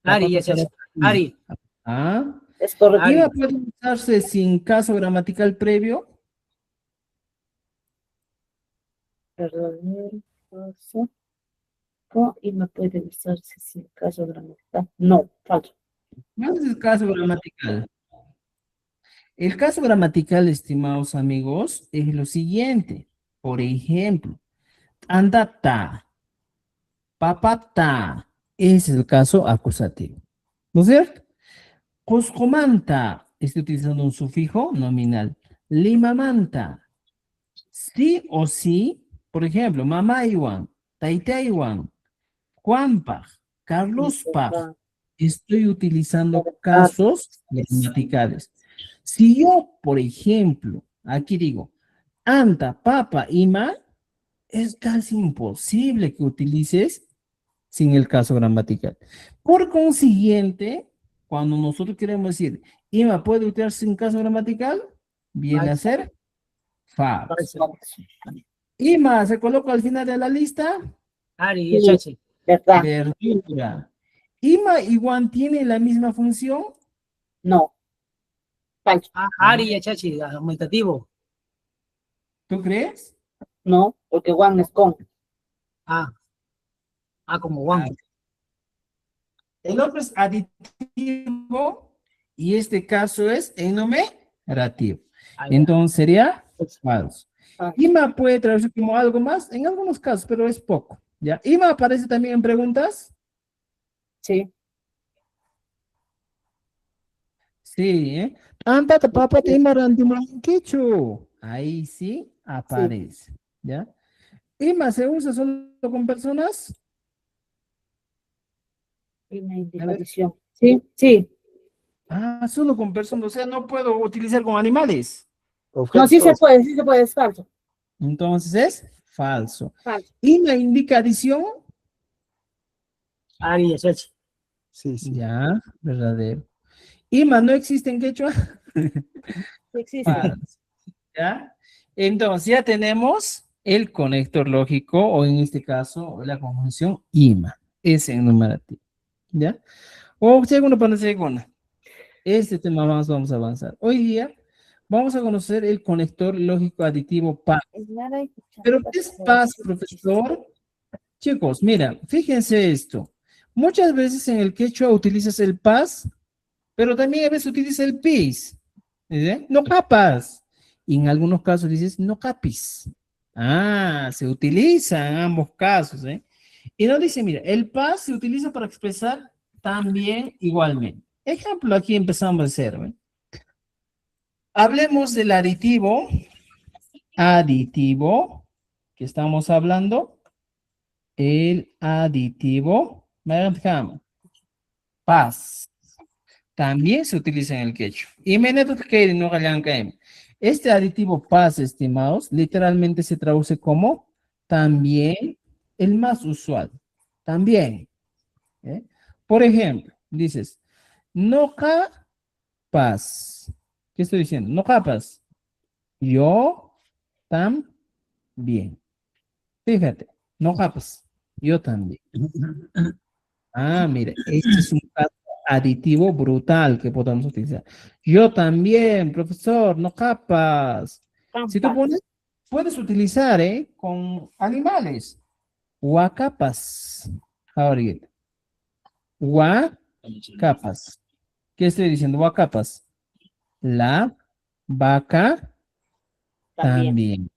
Ari, ya Papata chachi. Zarata Ima. Ari, Ah. Es correcto. ¿Ima puede usarse sin caso gramatical previo? Verdadero, falso. Y no puede usarse sin caso gramatical. No, falso. ¿Cuál es el caso gramatical? El caso gramatical, estimados amigos, es lo siguiente. Por ejemplo, andata, papata. Ese es el caso acusativo. ¿No es cierto? Cuscomanta, estoy utilizando un sufijo nominal. Limamanta, sí o sí, por ejemplo, mamaywan, taitaiwan, Juanpaj, Carlospaj, estoy utilizando casos gramaticales. Si yo, por ejemplo, aquí digo, anta, papa, ima, es casi imposible que utilices sin el caso gramatical. Por consiguiente, cuando nosotros queremos decir, Ima puede utilizarse sin caso gramatical, viene a ser falso. falso. Ima se coloca al final de la lista, Ari, ya chachi. ¿Verdad? verdura. Ima igual tiene la misma función, No. Falso. Ari, ya chachi, aumentativo. ¿tú crees? No, porque Juan es con. Ah, como Juan. El otro es aditivo y este caso es enumerativo. Entonces sería falso. Ima puede traducirse como algo más en algunos casos, pero es poco. ¿Ya? Ima aparece también en preguntas. Sí. Sí, ¿eh? Anda, papá, te quechu. Ahí sí aparece. ¿Ya? Ima se usa solo con personas. Una indicación. Sí, sí. Ah, solo con personas. O sea, no puedo utilizar con animales. No, sí se puede, es falso. Entonces es falso. Falso. Ima indica adición. Ari, ya chachi. Sí, sí. Ya, verdadero. Ima no existe en quechua. Sí existe. Falso. ¿Ya? Entonces ya tenemos el conector lógico, o en este caso, la conjunción ima. Es enumerativo. ¿Ya? O segundo para segunda. Este tema más vamos a avanzar. Hoy día vamos a conocer el conector lógico aditivo PAS. ¿Pero qué es PAS, profesor? Chicos, mira, fíjense esto. Muchas veces en el quechua utilizas el PAS, pero también a veces utilizas el PIS. No capas. Y en algunos casos dices no capis. Ah, se utiliza en ambos casos, ¿eh? Y nos dice, mira, el PAS se utiliza para expresar también igualmente. Ejemplo, aquí empezamos a hacer, ¿eh? Hablemos del aditivo, que estamos hablando, el aditivo, PAS, también se utiliza en el quechua. Y este aditivo PAS, estimados, literalmente se traduce como también, el más usual, también. ¿Eh? Por ejemplo, dices, no capaz. ¿Qué estoy diciendo? No capaz. Yo también. Fíjate, no capaz. Yo también. Ah, mira, este es un caso aditivo brutal que podemos utilizar. Yo también, profesor, no capaz. Si tú pones, puedes utilizar, con animales. Huacapas. Ahorita. Huacapas. ¿Qué estoy diciendo? Huacapas. La vaca también.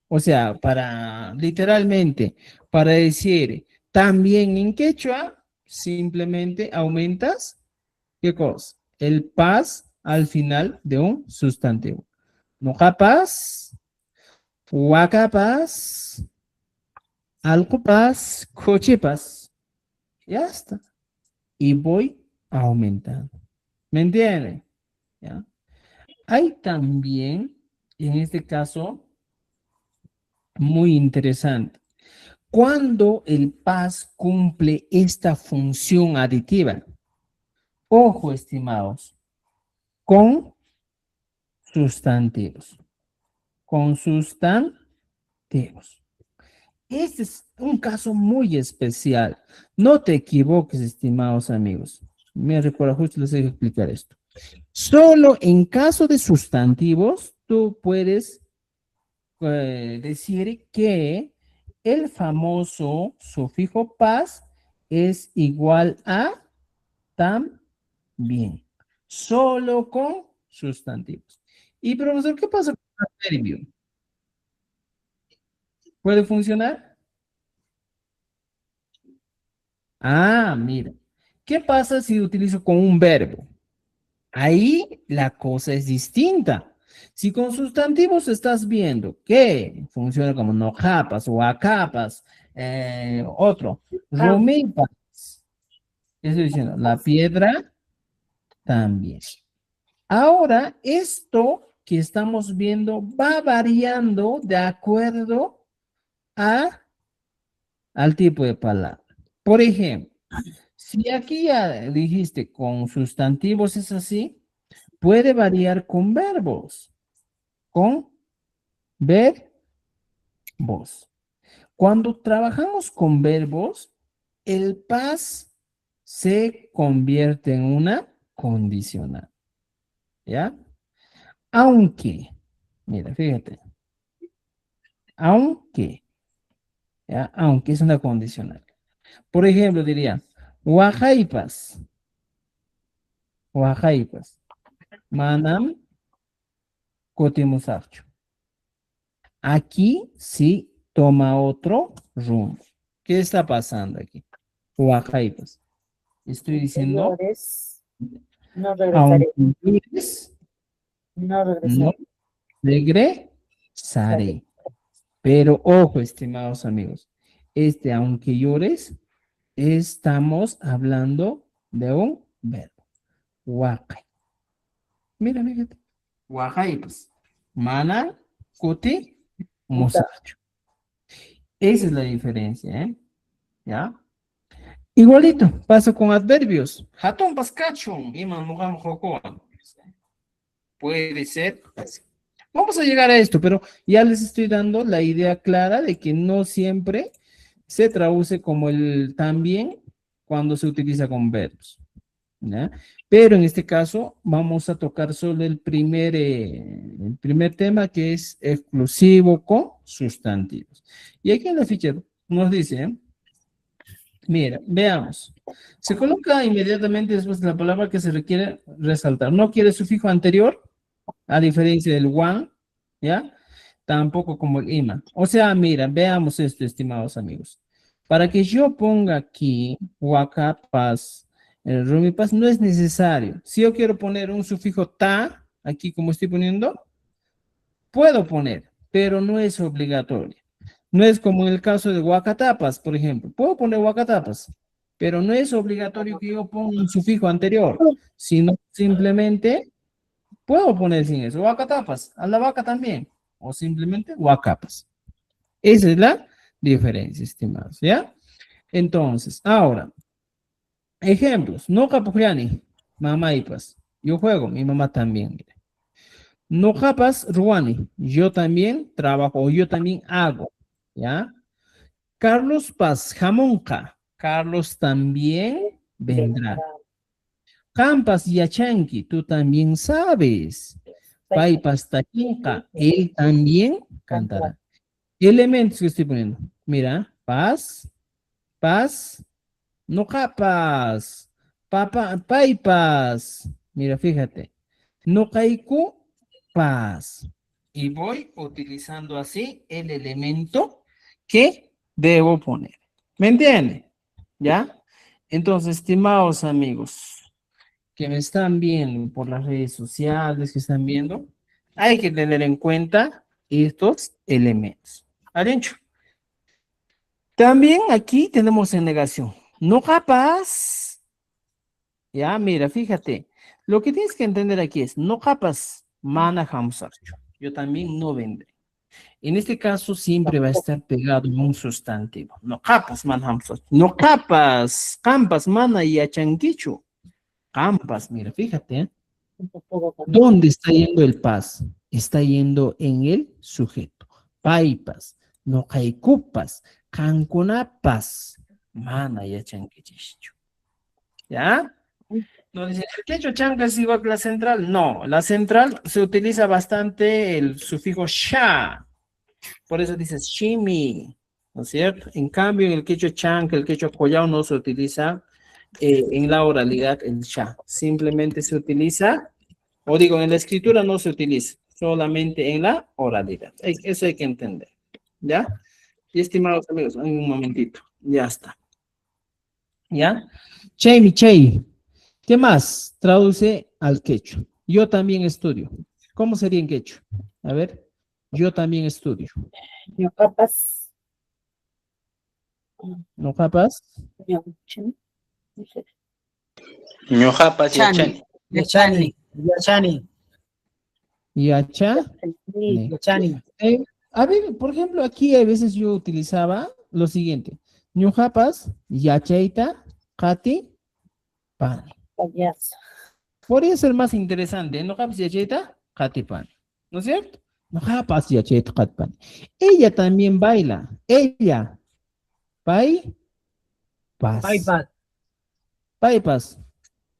O sea, literalmente, para decir también en quechua, simplemente aumentas, ¿qué cosa? El pas al final de un sustantivo. No capaz, huacapas, alcopas, cochipas. Ya está. Y voy aumentando. ¿Me entienden? ¿Ya? Hay también, en este caso, muy interesante. Cuando el PAS cumple esta función aditiva, ojo, estimados, con sustantivos. Con sustantivos. Este es un caso muy especial. No te equivoques, estimados amigos. Me recuerda, justo les voy a explicar esto. Solo en caso de sustantivos, tú puedes decir que el famoso sufijo pas es igual a también. Solo con sustantivos. Y profesor, ¿qué pasa con adverbio? ¿Puede funcionar? Ah, mira. ¿Qué pasa si utilizo con un verbo? Ahí la cosa es distinta. Si con sustantivos estás viendo que funciona como no capas o acapas, otro, romipas, ¿qué estoy diciendo? La piedra también. Ahora, esto que estamos viendo va variando de acuerdo al tipo de palabra. Por ejemplo, si aquí ya dijiste con sustantivos es así, puede variar con verbos. Con verbos. Cuando trabajamos con verbos, el pas se convierte en una condicional. ¿Ya? Aunque, mira, fíjate. Aunque, ¿ya? Aunque es una condicional. Por ejemplo, diría, Oaxaipas. Oaxaipas. Manam Cotimusarcho. Aquí sí toma otro rumbo. ¿Qué está pasando aquí? Oaxaipas. Estoy diciendo, No regresaré. aunque llegues, No no regresaré. regresaré. Pero ojo, estimados amigos, aunque llores, estamos hablando de un verbo. Huacay. Mira, fíjate. Huacaypas. Mana, cuti, musacho. Esa es la diferencia, ¿eh? ¿Ya? Igualito, paso con adverbios. Hatón pascachón, iman mugam jocoan. Puede ser. Vamos a llegar a esto, pero ya les estoy dando la idea clara de que no siempre se traduce como el también cuando se utiliza con verbos. ¿ya? Pero en este caso vamos a tocar solo el primer tema, que es exclusivo con sustantivos. Y aquí en la ficha nos dice, mira, veamos. Se coloca inmediatamente después de la palabra que se requiere resaltar. No quiere sufijo anterior, a diferencia del one, ¿ya? Tampoco como el ima. O sea, mira, veamos esto, estimados amigos. Para que yo ponga aquí huacapas, rumipas, no es necesario. Si yo quiero poner un sufijo ta, aquí como estoy poniendo, puedo poner, pero no es obligatorio. No es como en el caso de huacatapas, por ejemplo. Puedo poner huacatapas, pero no es obligatorio que yo ponga un sufijo anterior, sino simplemente puedo poner sin eso. Huacatapas, a la vaca también, o simplemente huacapas. Esa es la diferencia, estimados, ¿ya? Entonces, ahora, ejemplos. No capujiani, mamá y pas. Yo juego, mi mamá también. Mire. No capas ruani, yo también trabajo, o yo también hago, ¿ya? Carlos Paz Jamonca, Carlos también vendrá. Campas Yachanqui, tú también sabes. Paipas Tachinca, él también cantará. Elementos que estoy poniendo. Mira, paz, no capas, paipas. Mira, fíjate. No caiku, paz. Y voy utilizando así el elemento que debo poner. ¿Me entienden? ¿Ya? Entonces, estimados amigos que me están viendo por las redes sociales, que están viendo, hay que tener en cuenta estos elementos. ¿Arencho? También aquí tenemos en negación. No capaz. Ya, mira, fíjate. Lo que tienes que entender aquí es, no capaz, mana hamsarcho. Yo también no vendré. En este caso siempre va a estar pegado un sustantivo. No capas, man hamsarcho. No capas, campas, mana y achanquichu. Campas, mira, fíjate. ¿Dónde está yendo el paz? Está yendo en el sujeto. Paipas, no caikupas, cancunapas, mana y achanquichu. ¿Ya? No dice, ¿el quechua chanca es igual que la central? No, la central se utiliza bastante el sufijo sha. Por eso dices shimi, ¿no es cierto? En cambio, en el quechua chanca, el quechua collao no se utiliza en la oralidad el sha. Simplemente se utiliza, o digo, en la escritura no se utiliza, solamente en la oralidad. Eso hay que entender, ¿ya? Y estimados amigos, un momentito, ya está. ¿Ya? Chey, chey. ¿Qué más? Traduce al quechua. Yo también estudio. ¿Cómo sería en quechua? A ver, yo también estudio. No capaz. ¿No capaz? Ñuqapas yachani. Yachani. Yachani. Yacha. Yachani. A ver, por ejemplo, aquí a veces yo utilizaba lo siguiente. Ñuqapas, yachaita, kati, pani. Payaso. Podría ser más interesante. ¿No yachaita, kati, pani? ¿No es cierto? No yachaita, kati, pani. Ella también baila. Ella. Pai, pas. Paipas. Paipas.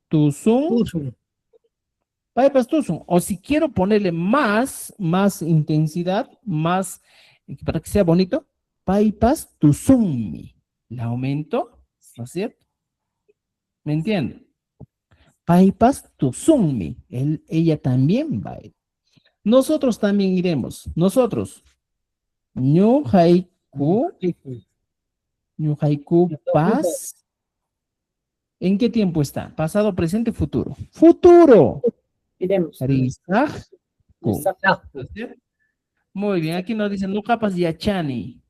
Tusun. Usu. Paipas tusun. O si quiero ponerle más intensidad, más, para que sea bonito, paipas tusunmi. Le aumento, ¿no es cierto? ¿Me entienden? Paipas tusunmi. Ella también baila. Nosotros también iremos. Nosotros. Ñu haiku pas. ¿En qué tiempo está? Pasado, presente, futuro. ¡Futuro! Iremos. Muy bien, aquí nos dicen, no capas yachani.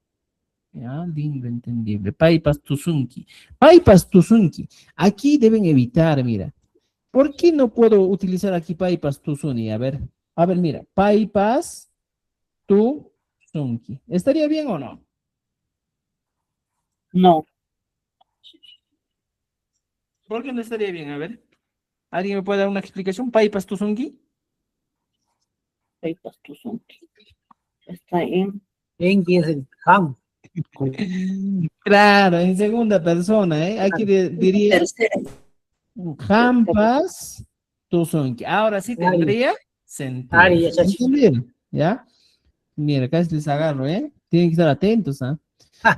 Ya, lindo, entendible. Paipas tusunki. Paipas tusunki. Aquí deben evitar, mira. ¿Por qué no puedo utilizar aquí paipas tusuni? A ver, mira. Paipas tusunki. ¿Estaría bien o no? No. ¿Por qué no estaría bien? A ver. ¿Alguien me puede dar una explicación? ¿Paipas tusunki? Paipas tusunki. Está en. En que es el ham. Claro, en segunda persona, ¿eh? Aquí diría, Jampas, tusunki. Ahora sí Ari. tendría sentido. Ari, ya, chachi. ¿Entendieron? ¿Ya? Mira, casi les agarro, ¿eh? Tienen que estar atentos, ¿ah?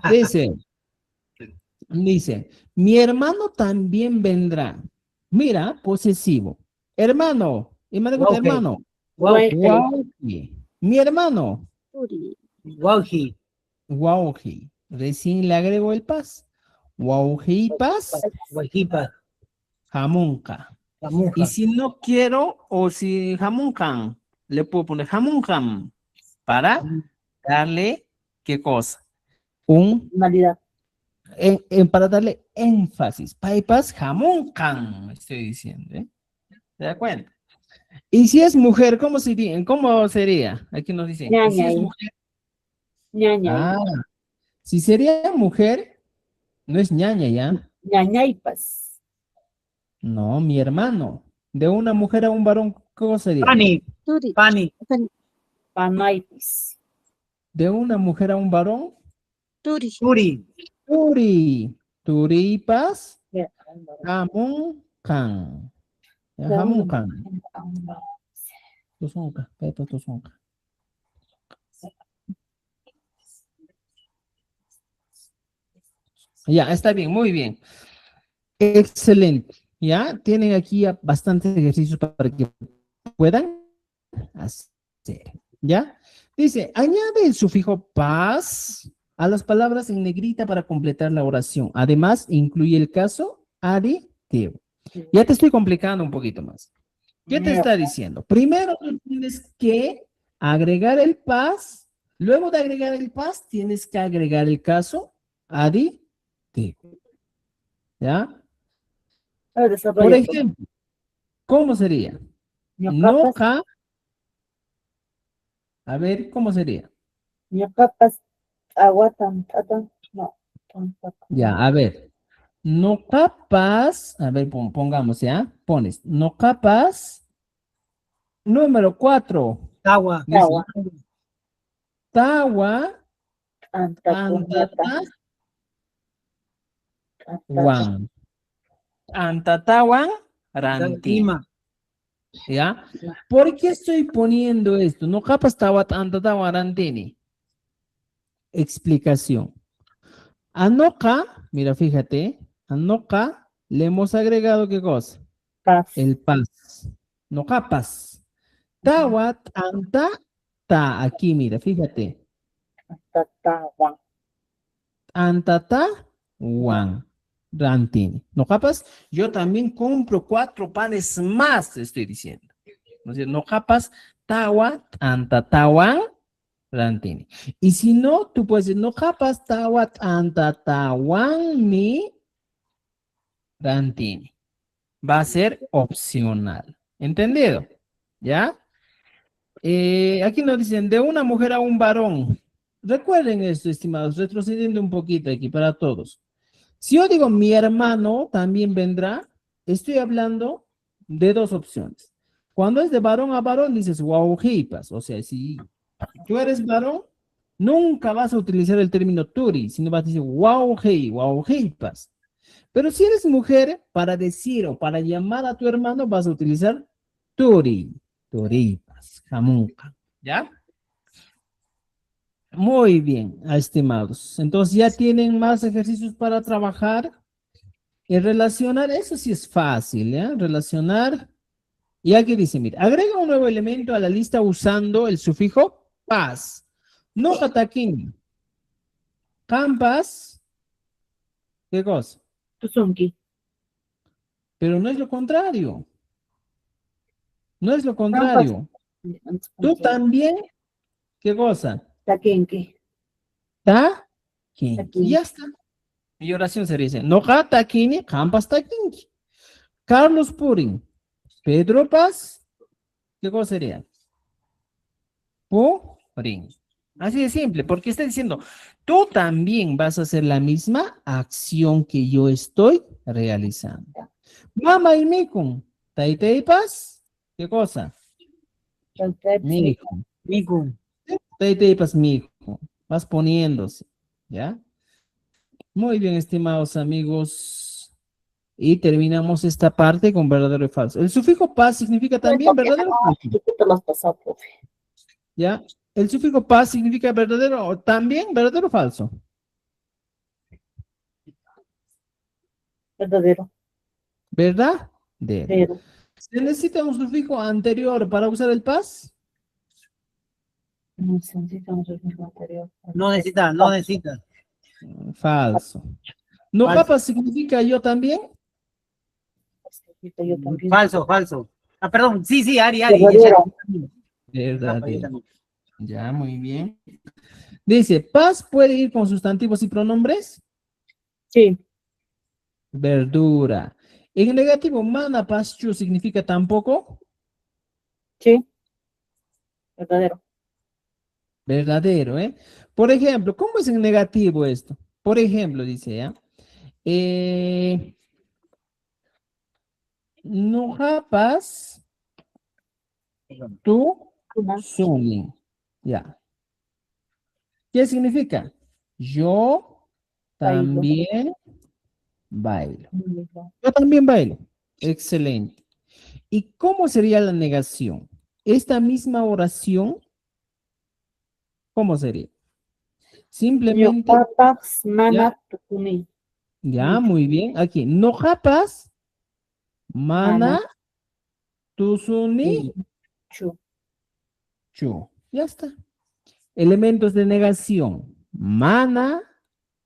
Dice, mi hermano también vendrá. Mira, posesivo. Hermano, Wauji. hermano. Wauji. Wauji. Mi hermano. Turi. Wauji. Wauji. Recién le agrego el pas. Wauji pas. Waujipa. Jamunca. Pamuja. Y si no quiero, o si jamuncan, le puedo poner jamuncan para darle, ¿qué cosa? Normalidad. Para darle énfasis. Paipas jamuncan, estoy diciendo, ¿eh? ¿Se da cuenta? Y si es mujer, ¿cómo sería? ¿Cómo sería? Aquí nos dicen. ¿Y si es Ñañay. mujer? Ñañay. Ah, si sería mujer, no es ñaña, ¿ya? Ñañaypas. No, mi hermano. De una mujer a un varón, ¿cómo sería? Pani. Turi. Pani. Panaypis. De una mujer a un varón, Turi. Turi. turi. Turipas, Ya. jamuncan. Ya, Ya. jamuncan. Tuzunca, pepo tuzunca. Ya, está bien, muy bien. Excelente. Ya, tienen aquí bastantes ejercicios para que puedan hacer. ¿Ya? Dice, añade el sufijo pas a las palabras en negrita para completar la oración. Además, incluye el caso aditivo. Ya te estoy complicando un poquito más. ¿Qué te está diciendo? Primero tú tienes que agregar el pas. Luego de agregar el pas, tienes que agregar el caso aditivo. ¿Ya? A ver, desarrolla. Por ejemplo, ¿cómo sería? Ñocapas. Noca. A ver, ¿cómo sería? Ñocapas. Aguatan. Tatan. No. Tampoco. Ya, a ver. No capaz, a ver, pongamos, ¿ya? Pones, no capaz. Número 4. Tawa. Tawa. Tawa, Antacuñata. antata, wan. Antatawan, ranti. Ima. ¿Ya? ¿Por qué estoy poniendo esto? No capaz tawa, antatawan, rantini. Explicación. Anoka, mira, fíjate, anoka, le hemos agregado ¿qué cosa? Paz. El pas. No capas. Tawat, anta, ta. Aquí, mira, fíjate. Tatawan. Antata, wan. Rantini. ¿No capas? Yo también compro 4 panes más, te estoy diciendo. ¿No es cierto? No capas, tawat, antatawan, rantini. Y si no, tú puedes decir, no capas, tawat, antatawan, mi, rantini. Va a ser opcional. ¿Entendido? ¿Ya? Aquí nos dicen, de una mujer a un varón. Recuerden esto, estimados, retrocediendo un poquito aquí para todos. Si yo digo mi hermano también vendrá, estoy hablando de 2 opciones. Cuando es de varón a varón, dices waujipas. O sea, si tú eres varón, nunca vas a utilizar el término turi, sino vas a decir waujipas. Pero si eres mujer, para decir o para llamar a tu hermano, vas a utilizar turi, turipas, jamunca. ¿Ya? Muy bien, estimados. Entonces ya tienen más ejercicios para trabajar. Y relacionar, eso sí es fácil, ¿ya? Relacionar. Y aquí dice, mira, agrega un nuevo elemento a la lista usando el sufijo pas. No hatakin. Campas. ¿Qué cosa? Tuzunki. Pero no es lo contrario. No es lo contrario. Tú también, ¿qué cosa? Taquenque. Taquín. Taquín. Y ya está. Mi oración sería esa. No taquini, campas taquín. Carlos Purin. Pedro Paz. ¿Qué cosa sería? Purin. Así de simple, porque está diciendo, tú también vas a hacer la misma acción que yo estoy realizando. Mama y Mikun. Taiteipas. ¿Qué cosa? Mijo. Miku. Taiteipas, mijo. Vas poniéndose. ¿Ya? Muy bien, estimados amigos. Y terminamos esta parte con verdadero y falso. El sufijo pas significa también verdadero o falso. ¿Qué te lo has pasado, profe? ¿Ya? El sufijo pas significa verdadero o también verdadero o falso. Verdadero. ¿Verdad? Pero. ¿Se necesita un sufijo anterior para usar el pas? No se necesita un sufijo anterior. No necesita, no necesita. Falso. ¿No Falso. capas significa yo también? Necesito yo también. Falso, falso. Ah, perdón, sí, sí, Ari. Verdadero. Verdadero. Ya, muy bien. Dice, pas puede ir con sustantivos y pronombres. Sí. Verdura. En negativo, mana paschu significa tampoco. Sí. Verdadero. Verdadero, ¿eh? Por ejemplo, ¿cómo es en negativo esto? Por ejemplo, dice, ¿ya? No hapas tu Una. sunin. Ya. ¿Qué significa? Yo Bailo. también bailo. Yo también bailo. Excelente. ¿Y cómo sería la negación? Esta misma oración, ¿cómo sería? Yo Simplemente, papas ya, mana tukuni. ya, muy bien. Aquí, no japas, mana, tusuni, Chu. chu. Ya está. Elementos de negación. Mana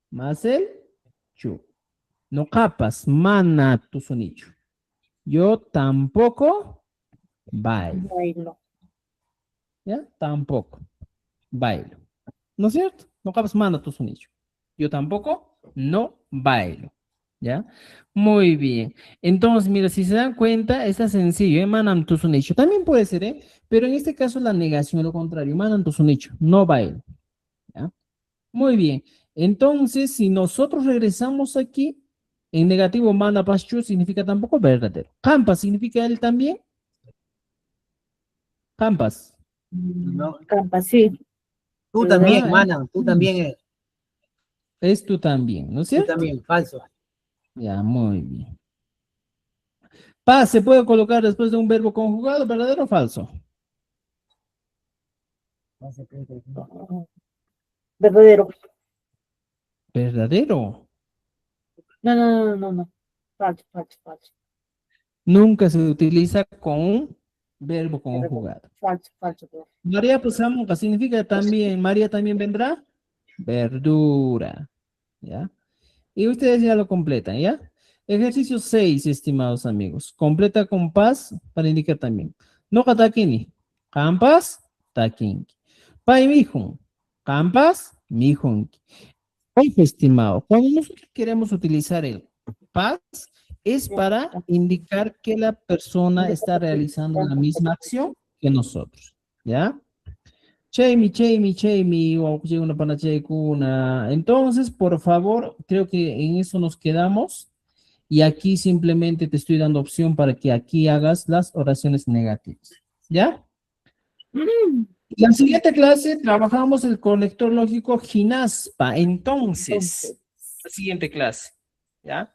más el chu. No japas, mana, tusuni, chu. Yo tampoco bailo. Bailo. ¿Ya? Tampoco bailo. ¿No es cierto? No japas, mana, tusuni, chu. Yo tampoco no bailo. ¿Ya? Muy bien. Entonces, mira, si se dan cuenta, está sencillo, ¿eh? Manam tu sunicho. También puede ser, ¿eh? Pero en este caso la negación es lo contrario. Manam tu sunicho. No bailo. ¿Ya? Muy bien. Entonces, si nosotros regresamos aquí, en negativo, mana paschu significa tampoco verdadero. Campas significa él también. Campas. No. Campa, sí. Tú también, Ah, mana. Tú también, es tú también, ¿no es tú cierto? también. Falso. Ya, muy bien. Paz se puede colocar después de un verbo conjugado, ¿verdadero o falso? Verdadero. Verdadero. No. Falso. Nunca se utiliza con un verbo conjugado. Falso. María Pusamuca significa también, María también vendrá, verdura, ¿ya? Y ustedes ya lo completan, ¿ya? Ejercicio 6, estimados amigos. Completa con paz para indicar también. No katakini, campas, takinki. Pai mijun, campas, mijun. Ojo, estimado, cuando nosotros queremos utilizar el paz, es para indicar que la persona está realizando la misma acción que nosotros, ¿ya? Cheimi, o una pana kuna. Entonces, por favor, creo que en eso nos quedamos y aquí simplemente te estoy dando opción para que aquí hagas las oraciones negativas, ¿ya? La siguiente clase trabajamos el conector lógico GINASPA. Entonces, la siguiente clase, ¿ya?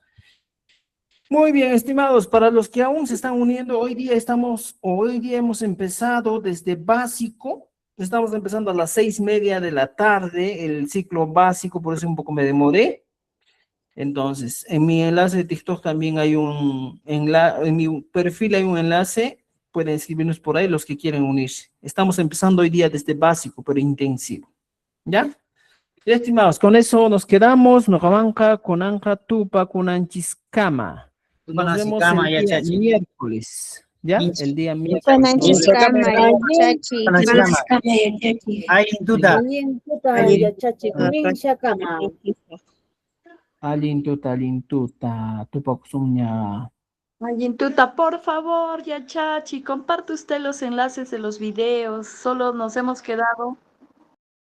Muy bien, estimados, para los que aún se están uniendo, hoy día hemos empezado desde básico, estamos empezando a las 6:30 de la tarde, el ciclo básico, por eso un poco me demoré. Entonces, en mi enlace de TikTok también hay en mi perfil hay un enlace, pueden escribirnos por ahí los que quieren unirse. Estamos empezando hoy día desde básico, pero intensivo, ¿ya? Ya, estimados, con eso nos quedamos, Nocabanca, Conanca, Tupa, Cunanchiscama. Nos vemos el día miércoles, ¿ya? El día miércoles. Pananchiskama, yachachi. Ay, tuta. Ya chachi. Kunin shakama. Alintuta, Tupa Kusumña. Mayintuta, por favor, ya Chachi, comparte usted los enlaces de los videos. Solo nos hemos quedado